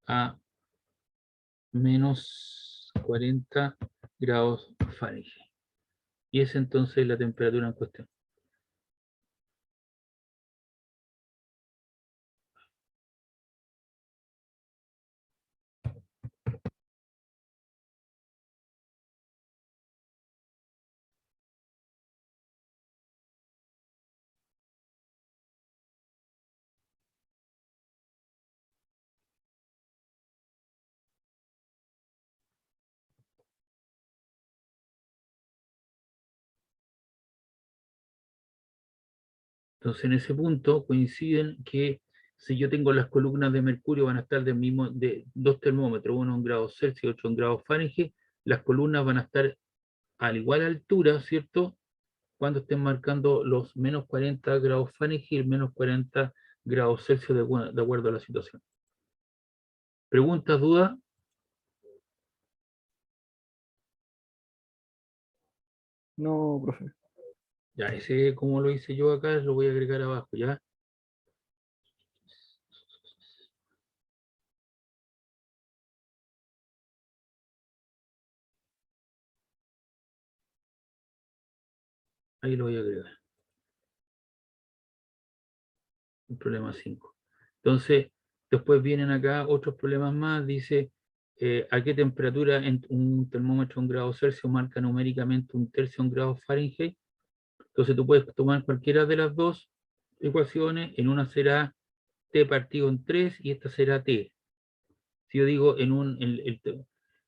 a menos 40 grados Fahrenheit. Y es entonces la temperatura en cuestión. Entonces en ese punto coinciden que si yo tengo las columnas de mercurio van a estar del mismo, de dos termómetros, uno en grados Celsius y otro en grados Fahrenheit, las columnas van a estar a igual altura, ¿cierto? Cuando estén marcando los menos 40 grados Fahrenheit y menos 40 grados Celsius de acuerdo a la situación. ¿Preguntas, dudas? No, profe. Ya, ese como lo hice yo acá, lo voy a agregar abajo, ¿ya? Ahí lo voy a agregar. El problema 5. Entonces, después vienen acá otros problemas más. Dice, ¿a qué temperatura en un termómetro en grados Celsius marca numéricamente un tercio en grados Fahrenheit? Entonces tú puedes tomar cualquiera de las dos ecuaciones. En una será T partido en 3 y esta será T. Si yo digo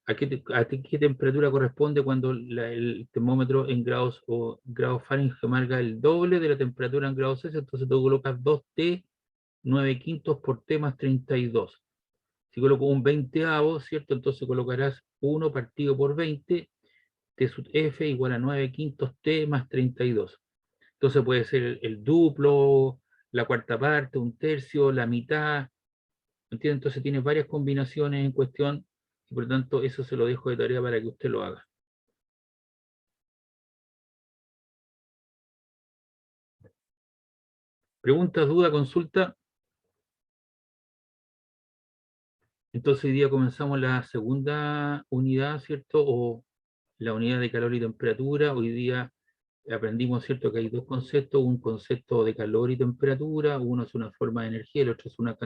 ¿a qué temperatura corresponde cuando el termómetro en grados o grados Fahrenheit marca el doble de la temperatura en grados Celsius? Entonces tú colocas 2T 9/5 por t más 32. Si coloco un 20avo, ¿cierto? Entonces colocarás 1 partido por 20, t sub f igual a 9/5 t más 32. Entonces puede ser el duplo, la cuarta parte, un tercio, la mitad, ¿entiendes? Entonces tiene varias combinaciones en cuestión, y por lo tanto eso se lo dejo de tarea para que usted lo haga. ¿Preguntas, duda, consulta? Entonces hoy día comenzamos la segunda unidad, ¿cierto? O la unidad de calor y temperatura. Hoy día aprendimos, ¿cierto?, que hay dos conceptos: un concepto de calor y temperatura, uno es una forma de energía, el otro es una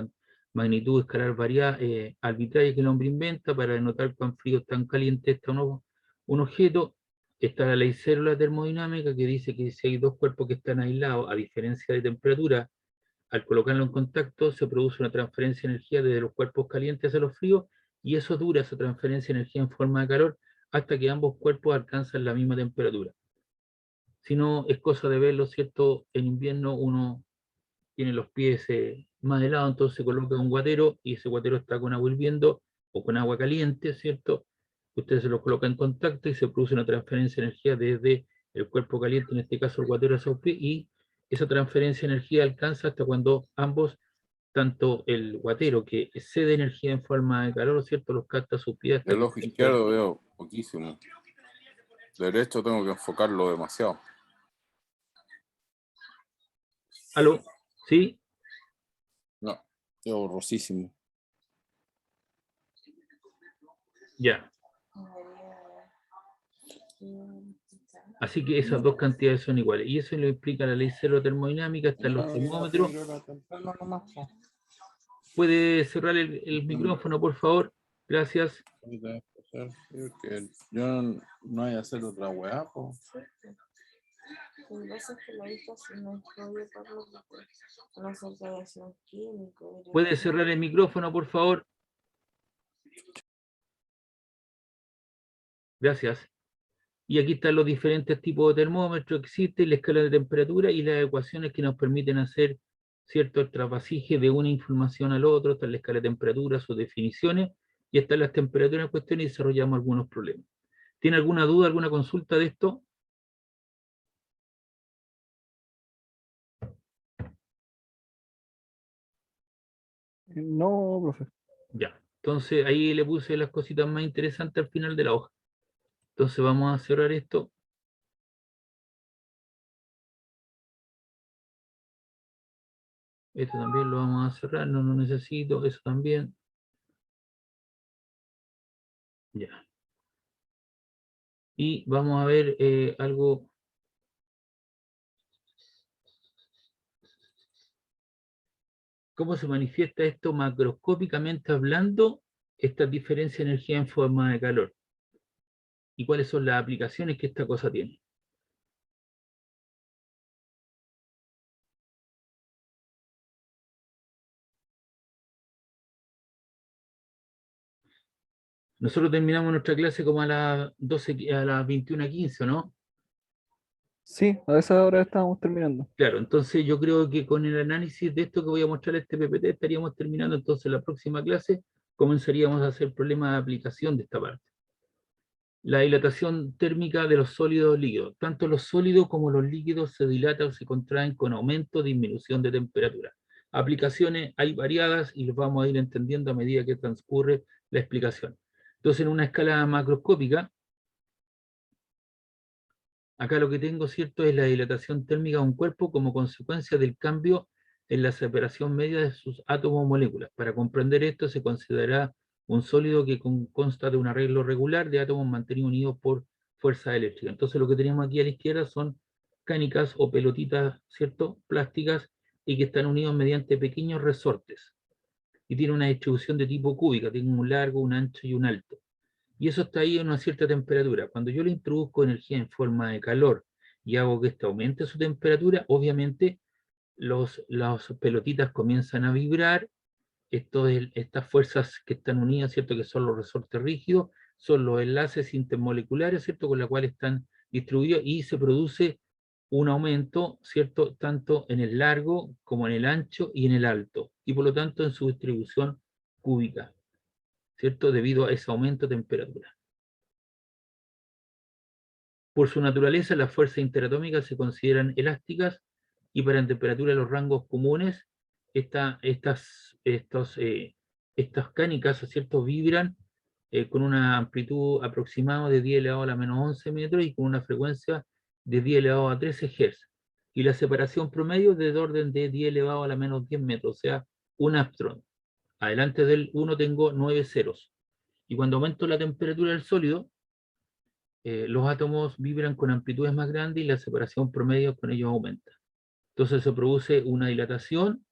magnitud escalar variada, arbitraria, que el hombre inventa para denotar cuán frío, tan caliente está un objeto. Está la ley cero de la termodinámica, que dice que si hay dos cuerpos que están aislados, a diferencia de temperatura, al colocarlo en contacto se produce una transferencia de energía desde los cuerpos calientes a los fríos, y eso dura, esa transferencia de energía en forma de calor, hasta que ambos cuerpos alcanzan la misma temperatura. Si no, es cosa de verlo, ¿cierto? En invierno uno tiene los pies más helados, entonces coloca un guatero y ese guatero está con agua hirviendo o con agua caliente, ¿cierto? Usted se lo coloca en contacto y se produce una transferencia de energía desde el cuerpo caliente, en este caso el guatero, a sus pies, y esa transferencia de energía alcanza hasta cuando ambos, tanto el guatero que cede energía en forma de calor, ¿cierto?, los capta a sus pies. El ojo izquierdo veo poquísimo. Derecho tengo que enfocarlo demasiado. ¿Aló? ¿Sí? No, veo borrosísimo. Ya. Así que esas dos cantidades son iguales. Y eso lo explica la ley cero termodinámica, está en los termómetros. ¿Puede cerrar el micrófono, por favor? Gracias. Yo no voy a hacer otra weá, po. ¿Puede cerrar el micrófono, por favor? Gracias. Y aquí están los diferentes tipos de termómetros que existen, la escala de temperatura y las ecuaciones que nos permiten hacer cierto trapasije de una información al otro. Está la escala de temperatura, sus definiciones, y están las temperaturas en cuestión, y desarrollamos algunos problemas. ¿Tiene alguna duda, alguna consulta de esto? No, profe. Ya. Entonces ahí le puse las cositas más interesantes al final de la hoja. Entonces vamos a cerrar esto. Esto también lo vamos a cerrar, no lo necesito, eso también. Ya. Y vamos a ver algo. ¿Cómo se manifiesta esto macroscópicamente hablando, esta diferencia de energía en forma de calor? ¿Y cuáles son las aplicaciones que esta cosa tiene? Nosotros terminamos nuestra clase como a las 12, a las 21:15, ¿no? Sí, a esa hora estábamos terminando. Claro, entonces yo creo que con el análisis de esto que voy a mostrar, este PPT, estaríamos terminando. Entonces la próxima clase comenzaríamos a hacer problemas de aplicación de esta parte. La dilatación térmica de los sólidos líquidos. Tanto los sólidos como los líquidos se dilatan o se contraen con aumento o disminución de temperatura. Aplicaciones hay variadas y los vamos a ir entendiendo a medida que transcurre la explicación. Entonces, en una escala macroscópica, acá lo que tengo, ¿cierto?, es la dilatación térmica de un cuerpo como consecuencia del cambio en la separación media de sus átomos o moléculas. Para comprender esto se considerará un sólido que consta de un arreglo regular de átomos mantenidos unidos por fuerza eléctrica. Entonces lo que tenemos aquí a la izquierda son cánicas o pelotitas, ¿cierto?, plásticas, y que están unidos mediante pequeños resortes. Y tiene una distribución de tipo cúbica, tiene un largo, un ancho y un alto. Y eso está ahí a una cierta temperatura. Cuando yo le introduzco energía en forma de calor y hago que ésta aumente su temperatura, obviamente las pelotitas comienzan a vibrar. Estas fuerzas que están unidas, ¿cierto?, que son los resortes rígidos, son los enlaces intermoleculares, ¿cierto?, con los cuales están distribuidos, y se produce un aumento, ¿cierto?, tanto en el largo como en el ancho y en el alto, y por lo tanto en su distribución cúbica, ¿cierto?, debido a ese aumento de temperatura. Por su naturaleza, las fuerzas interatómicas se consideran elásticas y para temperatura de los rangos comunes, estas cánicas, ¿cierto?, vibran con una amplitud aproximada de 10 elevado a la menos 11 metros y con una frecuencia de 10 elevado a 13 Hz. Y la separación promedio es de orden de 10 elevado a la menos 10 metros, o sea, un Armstrong. Adelante del 1 tengo 9 ceros. Y cuando aumento la temperatura del sólido, los átomos vibran con amplitudes más grandes y la separación promedio con ellos aumenta. Entonces se produce una dilatación,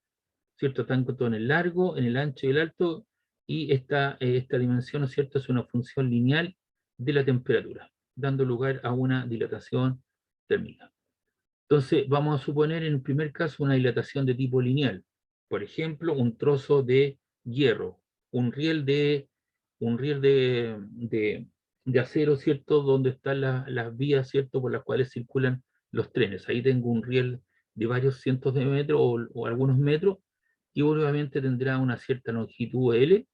¿cierto?, tanto en el largo, en el ancho y el alto, y esta dimensión, ¿no es cierto?, es una función lineal de la temperatura, dando lugar a una dilatación térmica. Entonces vamos a suponer en el primer caso una dilatación de tipo lineal. Por ejemplo, un trozo de hierro, un riel de acero, ¿cierto?, donde están las vías, ¿cierto?, por las cuales circulan los trenes. Ahí tengo un riel de varios cientos de metros o algunos metros, y obviamente tendrá una cierta longitud L,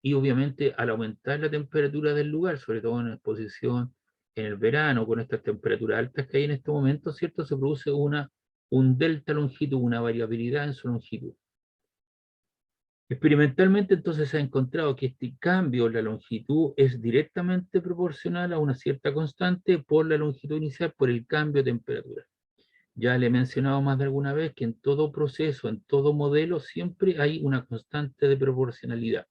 y obviamente al aumentar la temperatura del lugar, sobre todo en exposición en el verano, con estas temperaturas altas que hay en este momento, ¿cierto?, se produce un delta longitud, una variabilidad en su longitud. Experimentalmente entonces se ha encontrado que este cambio en la longitud es directamente proporcional a una cierta constante por la longitud inicial por el cambio de temperatura. Ya le he mencionado más de alguna vez que en todo proceso, en todo modelo, siempre hay una constante de proporcionalidad.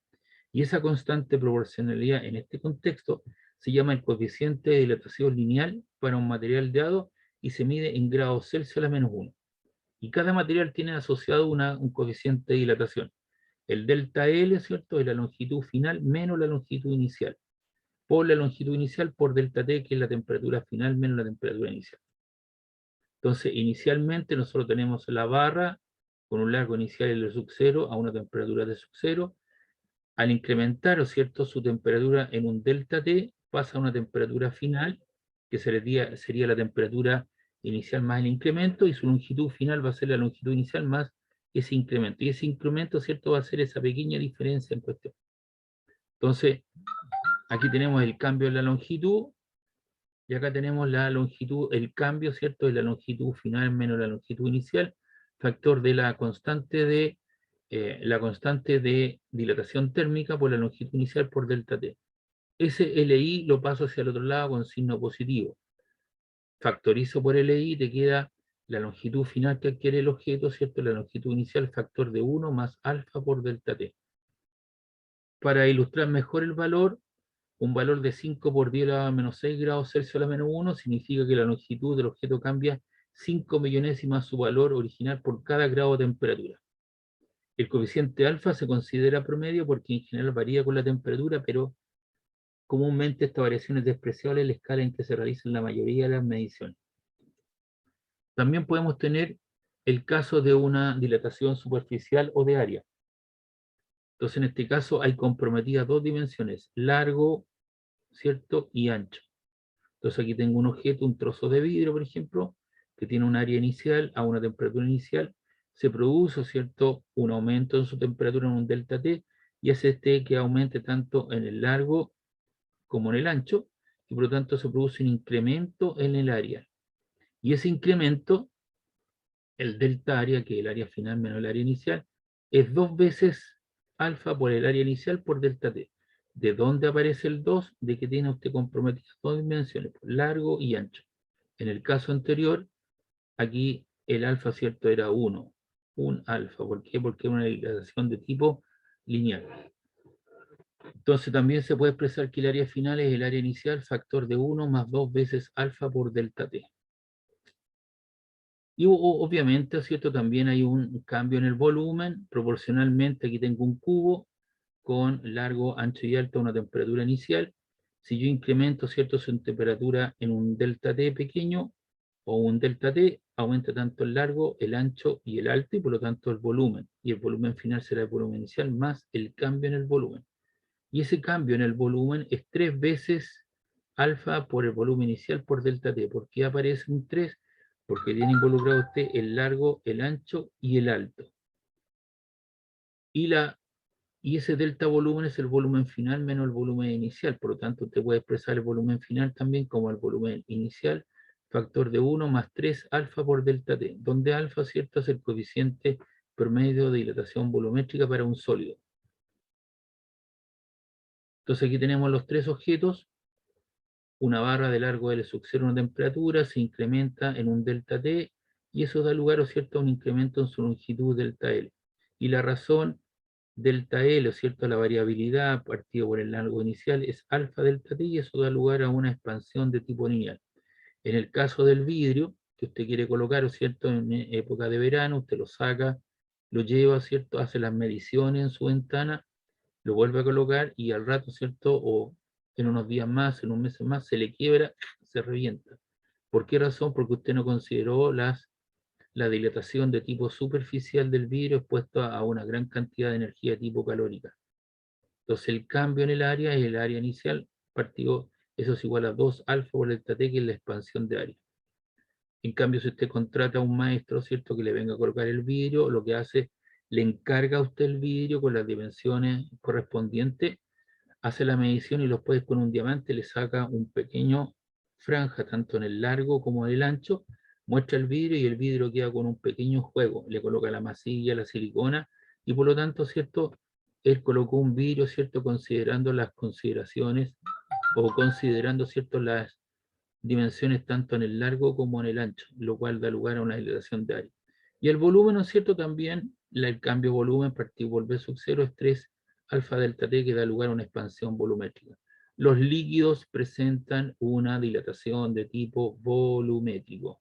Y esa constante de proporcionalidad en este contexto se llama el coeficiente de dilatación lineal para un material dado y se mide en grados Celsius a la menos 1. Y cada material tiene asociado un coeficiente de dilatación. El delta L, ¿cierto?, es la longitud final menos la longitud inicial. Por la longitud inicial por delta T, que es la temperatura final menos la temperatura inicial. Entonces, inicialmente nosotros tenemos la barra con un largo inicial de sub 0 a una temperatura de sub 0. Al incrementar, ¿cierto?, su temperatura en un delta T, pasa a una temperatura final, que sería la temperatura inicial más el incremento, y su longitud final va a ser la longitud inicial más ese incremento. Y ese incremento, ¿cierto?, va a ser esa pequeña diferencia en cuestión. Entonces, aquí tenemos el cambio en la longitud, y acá tenemos la longitud, el cambio, ¿cierto?, de la longitud final menos la longitud inicial, factor de la constante de dilatación térmica por la longitud inicial por delta T. Ese LI lo paso hacia el otro lado con signo positivo. Factorizo por LI, te queda la longitud final que adquiere el objeto, ¿cierto? La longitud inicial, factor de 1 más alfa por delta T. Para ilustrar mejor el valor, un valor de 5 por 10 a la menos 6 grados Celsius a la menos 1 significa que la longitud del objeto cambia 5 millonésimas su valor original por cada grado de temperatura. El coeficiente alfa se considera promedio porque en general varía con la temperatura, pero comúnmente esta variación es despreciable en la escala en que se realizan la mayoría de las mediciones. También podemos tener el caso de una dilatación superficial o de área. Entonces en este caso hay comprometidas dos dimensiones, largo, ¿cierto?, y ancho. Entonces aquí tengo un objeto, un trozo de vidrio, por ejemplo, que tiene un área inicial a una temperatura inicial, se produce, ¿cierto?, un aumento en su temperatura en un delta T, y hace que aumente tanto en el largo como en el ancho, y por lo tanto se produce un incremento en el área. Y ese incremento, el delta área, que es el área final menos el área inicial, es 2 veces alfa por el área inicial por delta T. ¿De dónde aparece el 2? De que tiene usted comprometidas dos dimensiones, largo y ancho. En el caso anterior, aquí el alfa, ¿cierto?, era 1, un alfa. ¿Por qué? Porque es una dilatación de tipo lineal. Entonces también se puede expresar que el área final es el área inicial, factor de 1 más 2 veces alfa por delta T. Y obviamente, ¿cierto?, también hay un cambio en el volumen, proporcionalmente aquí tengo un cubo con largo, ancho y alto a una temperatura inicial. Si yo incremento, ¿cierto?, su temperatura en un delta T pequeño o un delta T, aumenta tanto el largo, el ancho y el alto, y por lo tanto el volumen. Y el volumen final será el volumen inicial más el cambio en el volumen. Y ese cambio en el volumen es 3 veces alfa por el volumen inicial por delta T. ¿Por qué aparece un 3? porque tiene involucrado usted el largo, el ancho y el alto. Y ese delta volumen es el volumen final menos el volumen inicial, por lo tanto usted puede expresar el volumen final también como el volumen inicial, factor de 1 más 3 alfa por delta T, donde alfa, ¿cierto?, es el coeficiente promedio de dilatación volumétrica para un sólido. Entonces aquí tenemos los tres objetos, una barra de largo L sub 0 a una temperatura, se incrementa en un delta T, y eso da lugar, ¿cierto?, a un incremento en su longitud delta L. Y la razón delta L, ¿cierto?, la variabilidad partido por el largo inicial es alfa delta T, y eso da lugar a una expansión de tipo lineal. En el caso del vidrio, que usted quiere colocar, ¿cierto?, en época de verano, usted lo saca, lo lleva, ¿cierto?, hace las mediciones en su ventana, lo vuelve a colocar y al rato, ¿cierto?, o en unos días más, en un mes más, se le quiebra, se revienta. ¿Por qué razón? Porque usted no consideró la dilatación de tipo superficial del vidrio expuesto a una gran cantidad de energía tipo calórica. Entonces el cambio en el área es el área inicial, partido, eso es igual a 2 alfa por delta T, que es la expansión de área. En cambio, si usted contrata a un maestro, ¿cierto?, que le venga a colocar el vidrio, lo que hace, le encarga a usted el vidrio con las dimensiones correspondientes, hace la medición y después con un diamante le saca un pequeño franja, tanto en el largo como en el ancho, muestra el vidrio y el vidrio queda con un pequeño juego, le coloca la masilla, la silicona, y por lo tanto, ¿cierto?, él colocó un vidrio, ¿cierto?, considerando las consideraciones o considerando, ¿cierto?, las dimensiones tanto en el largo como en el ancho, lo cual da lugar a una dilatación de área. Y el volumen, ¿no es cierto?, también el cambio de volumen partido por V sub 0 es 3 alfa delta T, que da lugar a una expansión volumétrica. Los líquidos presentan una dilatación de tipo volumétrico.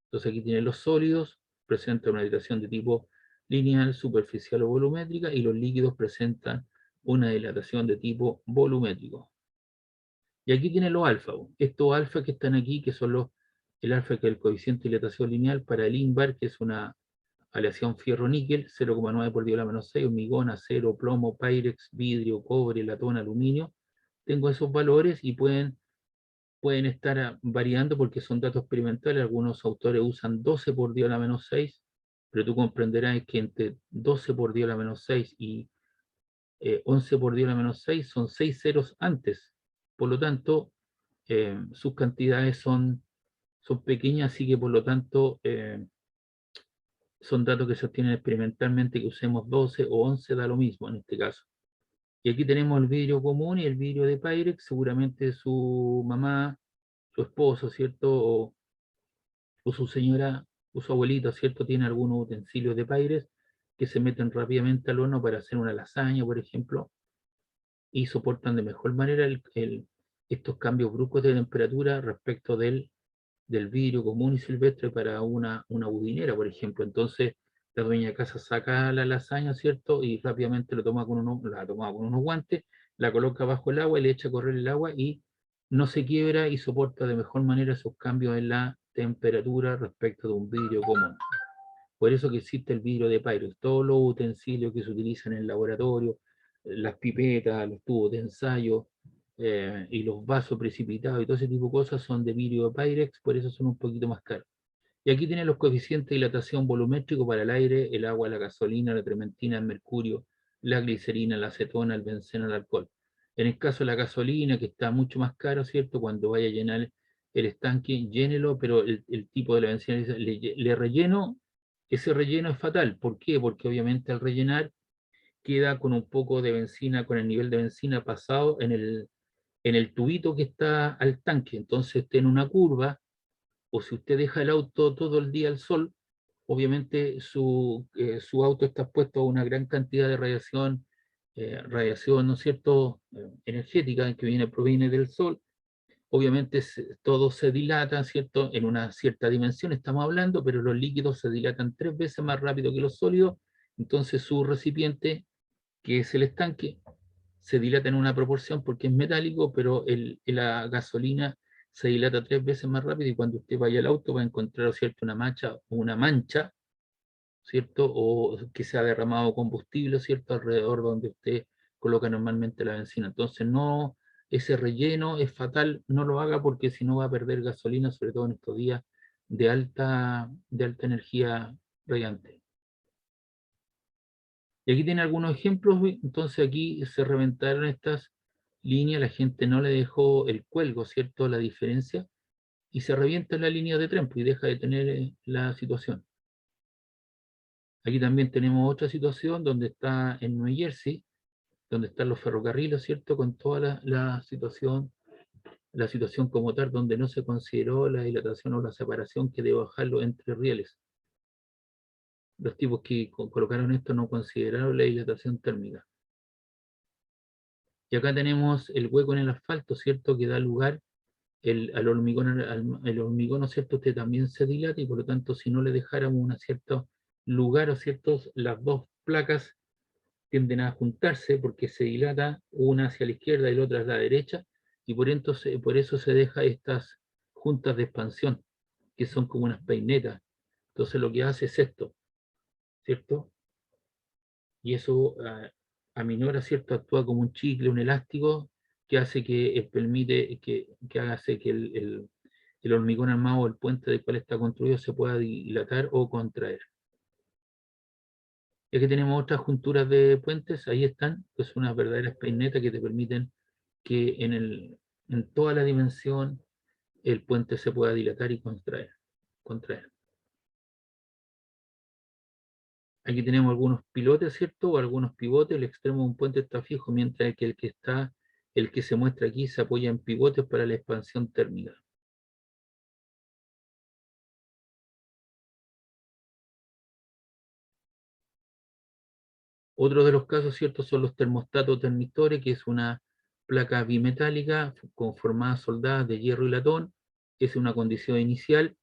Entonces aquí tienen los sólidos, presentan una dilatación de tipo lineal, superficial o volumétrica, y los líquidos presentan una dilatación de tipo volumétrico. Y aquí tienen los alfa. Estos alfa que están aquí, que son el alfa, que es el coeficiente de dilatación lineal para el INVAR, que es una aleación fierro-níquel, 0,9 por 10 a la menos 6, hormigón, acero, plomo, pyrex, vidrio, cobre, latón, aluminio. Tengo esos valores y pueden estar variando porque son datos experimentales. Algunos autores usan 12 por 10 a la menos 6, pero tú comprenderás que entre 12 por 10 a la menos 6 y 11 por 10 a la menos 6 son 6 ceros antes. Por lo tanto, sus cantidades son pequeñas, así que por lo tanto son datos que se obtienen experimentalmente, que usemos 12 o 11 da lo mismo en este caso. Y aquí tenemos el vidrio común y el vidrio de Pyrex, seguramente su mamá, su esposo, ¿cierto? O su señora, o su abuelita, ¿cierto?, tiene algunos utensilios de Pyrex que se meten rápidamente al horno para hacer una lasaña, por ejemplo, y soportan de mejor manera estos cambios bruscos de temperatura respecto del vidrio común y silvestre para una budinera, por ejemplo. Entonces, la dueña de casa saca la lasaña, ¿cierto?, y rápidamente la toma con unos guantes, la coloca bajo el agua y le echa a correr el agua y no se quiebra y soporta de mejor manera esos cambios en la temperatura respecto de un vidrio común. Por eso que existe el vidrio de Pyrex. Todos los utensilios que se utilizan en el laboratorio, las pipetas, los tubos de ensayo, y los vasos precipitados y todo ese tipo de cosas son de vidrio de Pyrex, por eso son un poquito más caros. Y aquí tienen los coeficientes de dilatación volumétrico para el aire, el agua, la gasolina, la trementina, el mercurio, la glicerina, la acetona, el benceno, el alcohol. En el caso de la gasolina, que está mucho más caro, ¿cierto? Cuando vaya a llenar el estanque, llénelo, pero el tipo de la bencina le relleno, ese relleno es fatal. ¿Por qué? Porque obviamente al rellenar queda con un poco de benzina, con el nivel de benzina pasado en el tubito que está al tanque. Entonces está en una curva, o si usted deja el auto todo el día al sol, obviamente su auto está expuesto a una gran cantidad de radiación, ¿no es cierto?, energética, que proviene del sol. Obviamente todo se dilata, ¿cierto?, en una cierta dimensión estamos hablando, pero los líquidos se dilatan 3 veces más rápido que los sólidos. Entonces su recipiente, que es el estanque, se dilata en una proporción porque es metálico, pero la gasolina se dilata 3 veces más rápido, y cuando usted vaya al auto va a encontrar, ¿cierto?, una mancha, ¿cierto?, o que se ha derramado combustible, ¿cierto?, alrededor donde usted coloca normalmente la benzina. Entonces no, ese relleno es fatal, no lo haga, porque si no va a perder gasolina, sobre todo en estos días de alta energía radiante. Y aquí tiene algunos ejemplos. Entonces aquí se reventaron estas líneas, la gente no le dejó el cuelgo, ¿cierto? La diferencia, y se revienta la línea de tren pues, y deja de tener la situación. Aquí también tenemos otra situación donde está en New Jersey, donde están los ferrocarriles, ¿cierto? Con toda la situación como tal, donde no se consideró la dilatación o la separación que debe bajarlo entre rieles. Los tipos que colocaron esto no consideraron la dilatación térmica. Y acá tenemos el hueco en el asfalto, ¿cierto? Que da lugar al hormigón, el hormigón, ¿no es cierto? Este también se dilata y por lo tanto si no le dejáramos un cierto lugar o ciertos, las dos placas tienden a juntarse porque se dilata una hacia la izquierda y la otra hacia la derecha y por eso se deja estas juntas de expansión que son como unas peinetas. Entonces lo que hace es esto, ¿cierto? Y eso aminora, ¿cierto? Actúa como un chicle, un elástico que hace que permite que hace que el hormigón armado o el puente del cual está construido se pueda dilatar o contraer. Y aquí tenemos otras junturas de puentes, ahí están, que son unas verdaderas peinetas que te permiten que en toda la dimensión el puente se pueda dilatar y contraer. Aquí tenemos algunos pilotes, ¿cierto? O algunos pivotes, el extremo de un puente está fijo, mientras que el que se muestra aquí se apoya en pivotes para la expansión térmica. Otro de los casos, ¿cierto? Son los termostatos termistores, que es una placa bimetálica conformada, soldada de hierro y latón, es una condición inicial,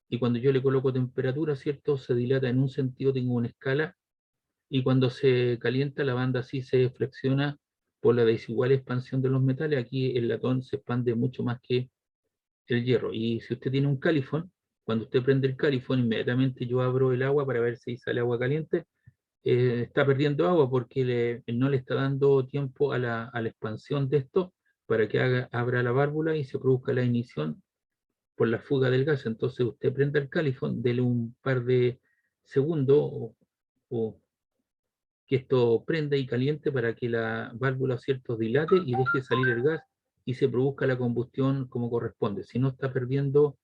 y cuando yo le coloco temperatura, ¿cierto? Se dilata en un sentido, tengo una escala, y cuando se calienta la banda así se flexiona por la desigual expansión de los metales. Aquí el latón se expande mucho más que el hierro. Y si usted tiene un califón, cuando usted prende el califón, inmediatamente yo abro el agua para ver si sale agua caliente, está perdiendo agua porque no le está dando tiempo a la expansión de esto para que abra la válvula y se produzca la ignición por la fuga del gas. Entonces usted prende el califón, dele un par de segundos o que esto prenda y caliente para que la válvula, ¿cierto?, dilate y deje salir el gas y se produzca la combustión como corresponde. Si no, está perdiendo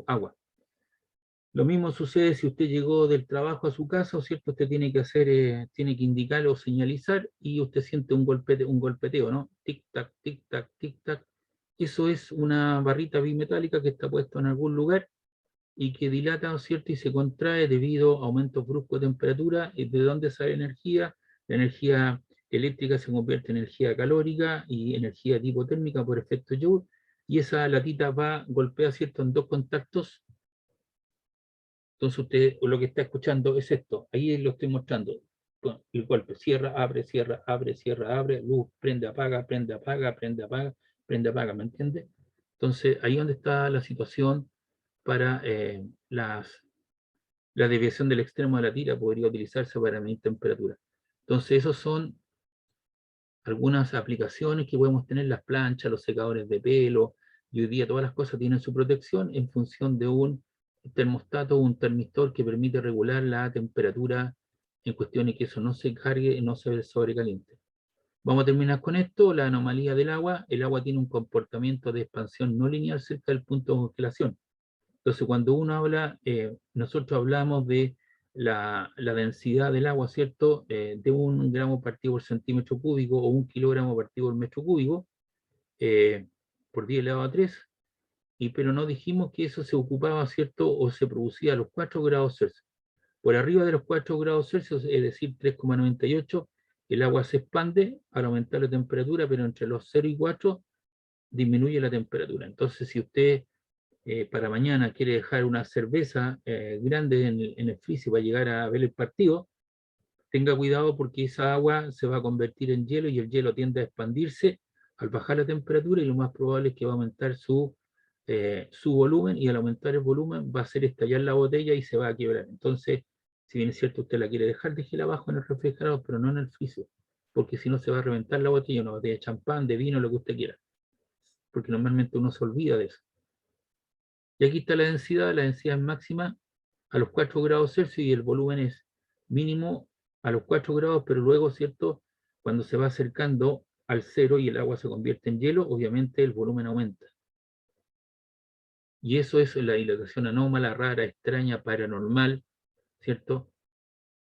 agua. Lo mismo sucede si usted llegó del trabajo a su casa, ¿cierto? Usted tiene que tiene que indicar o señalizar y usted siente un golpeteo, ¿no? Tic, tac, tic, tac, tic, tac. Eso es una barrita bimetálica que está puesta en algún lugar y que dilata, ¿cierto? Y se contrae debido a aumentos bruscos de temperatura. ¿Y de dónde sale energía? La energía eléctrica se convierte en energía calórica y energía tipo térmica por efecto Joule, y esa latita golpea, ¿cierto?, en dos contactos. Entonces usted lo que está escuchando es esto, ahí lo estoy mostrando, el golpe, cierra, abre, cierra, abre, luz, prende, apaga, prende, apaga, prende, apaga, prende, apaga, ¿me entiende? Entonces ahí donde está la situación para la desviación del extremo de la tira podría utilizarse para medir temperatura. Entonces esos son algunas aplicaciones que podemos tener, las planchas, los secadores de pelo, y hoy día todas las cosas tienen su protección en función de un termostato, un termistor que permite regular la temperatura en cuestión de que eso no se cargue, no se sobrecaliente. Vamos a terminar con esto, la anomalía del agua. El agua tiene un comportamiento de expansión no lineal cerca del punto de congelación. Entonces, cuando uno habla, nosotros hablamos de la densidad del agua, ¿cierto? De 1 gramo partido por centímetro cúbico o 1 kilogramo partido por metro cúbico, por 10 elevado a 3, pero no dijimos que eso se ocupaba, ¿cierto? O se producía a los 4 grados Celsius. Por arriba de los 4 grados Celsius, es decir, 3,98, el agua se expande al aumentar la temperatura, pero entre los 0 y 4 disminuye la temperatura. Entonces, si usted para mañana quiere dejar una cerveza grande en el freezer para llegar a ver el partido, tenga cuidado porque esa agua se va a convertir en hielo y el hielo tiende a expandirse al bajar la temperatura y lo más probable es que va a aumentar su volumen, y al aumentar el volumen va a hacer estallar la botella y se va a quebrar. Entonces, si bien es cierto usted la quiere dejar, déjela abajo en el refrigerador, pero no en el freezer, porque si no se va a reventar la botella, una botella de champán, de vino, lo que usted quiera, porque normalmente uno se olvida de eso. Y aquí está la densidad es máxima a los 4 grados Celsius y el volumen es mínimo a los 4 grados, pero luego, ¿cierto? Cuando se va acercando al cero y el agua se convierte en hielo, obviamente el volumen aumenta. Y eso es la dilatación anómala, rara, extraña, paranormal, ¿cierto?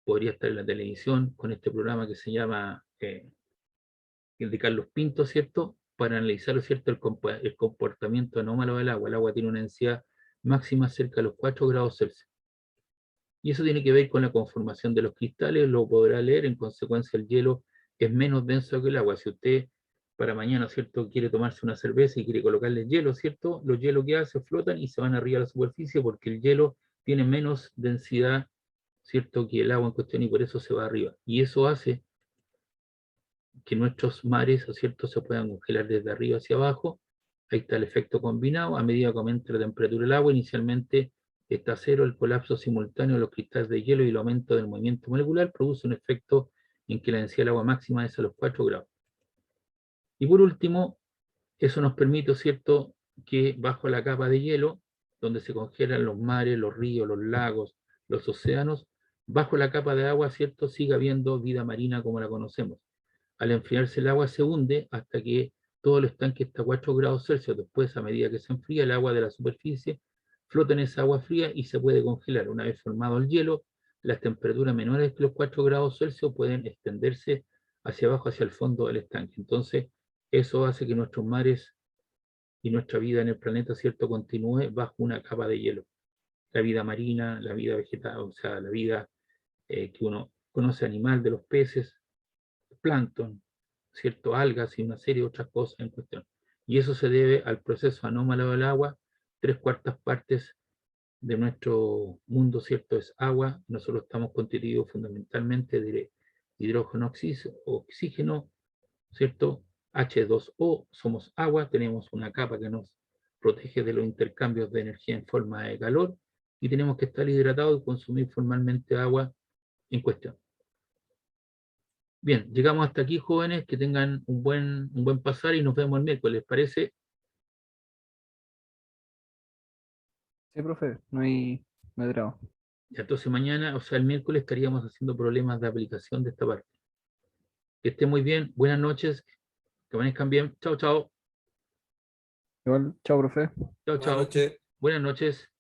Podría estar en la televisión con este programa que se llama el de Carlos Pinto, ¿cierto? Para analizar, ¿cierto? El comportamiento anómalo del agua. El agua tiene una densidad máxima cerca de los 4 grados Celsius. Y eso tiene que ver con la conformación de los cristales, lo podrá leer, en consecuencia el hielo es menos denso que el agua. Si usted para mañana, ¿cierto?, quiere tomarse una cerveza y quiere colocarle hielo, ¿cierto? Los hielos que hace flotan y se van arriba a la superficie porque el hielo tiene menos densidad, ¿cierto?, que el agua en cuestión y por eso se va arriba. Y eso hace que nuestros mares, ¿cierto?, se puedan congelar desde arriba hacia abajo. Ahí está el efecto combinado. A medida que aumenta la temperatura del agua, inicialmente está a cero, el colapso simultáneo de los cristales de hielo y el aumento del movimiento molecular produce un efecto en que la densidad del agua máxima es a los 4 grados. Y por último, eso nos permite, ¿cierto?, que bajo la capa de hielo, donde se congelan los mares, los ríos, los lagos, los océanos, bajo la capa de agua, ¿cierto?, siga habiendo vida marina como la conocemos. Al enfriarse el agua se hunde hasta que todo el estanque está a 4 grados Celsius. Después, a medida que se enfría, el agua de la superficie flota en esa agua fría y se puede congelar. Una vez formado el hielo, las temperaturas menores que los 4 grados Celsius pueden extenderse hacia abajo, hacia el fondo del estanque. Entonces, eso hace que nuestros mares y nuestra vida en el planeta, ¿cierto?, continúe bajo una capa de hielo. La vida marina, la vida vegetal, o sea, la vida que uno conoce animal de los peces, plancton, ¿cierto?, algas y una serie de otras cosas en cuestión. Y eso se debe al proceso anómalo del agua. 3/4 partes de nuestro mundo, ¿cierto?, es agua. Nosotros estamos constituidos fundamentalmente de hidrógeno, oxígeno, ¿cierto? H2O, somos agua, tenemos una capa que nos protege de los intercambios de energía en forma de calor y tenemos que estar hidratados y consumir formalmente agua en cuestión. Bien, llegamos hasta aquí, jóvenes, que tengan un buen pasar y nos vemos el miércoles, ¿les parece? Sí, profe, no hay drama. Entonces mañana, o sea, el miércoles estaríamos haciendo problemas de aplicación de esta parte. Que estén muy bien, buenas noches, que amanezcan bien. Chao, chao. Igual, chao, profe. Chao, Buenas chao. noches. Buenas noches.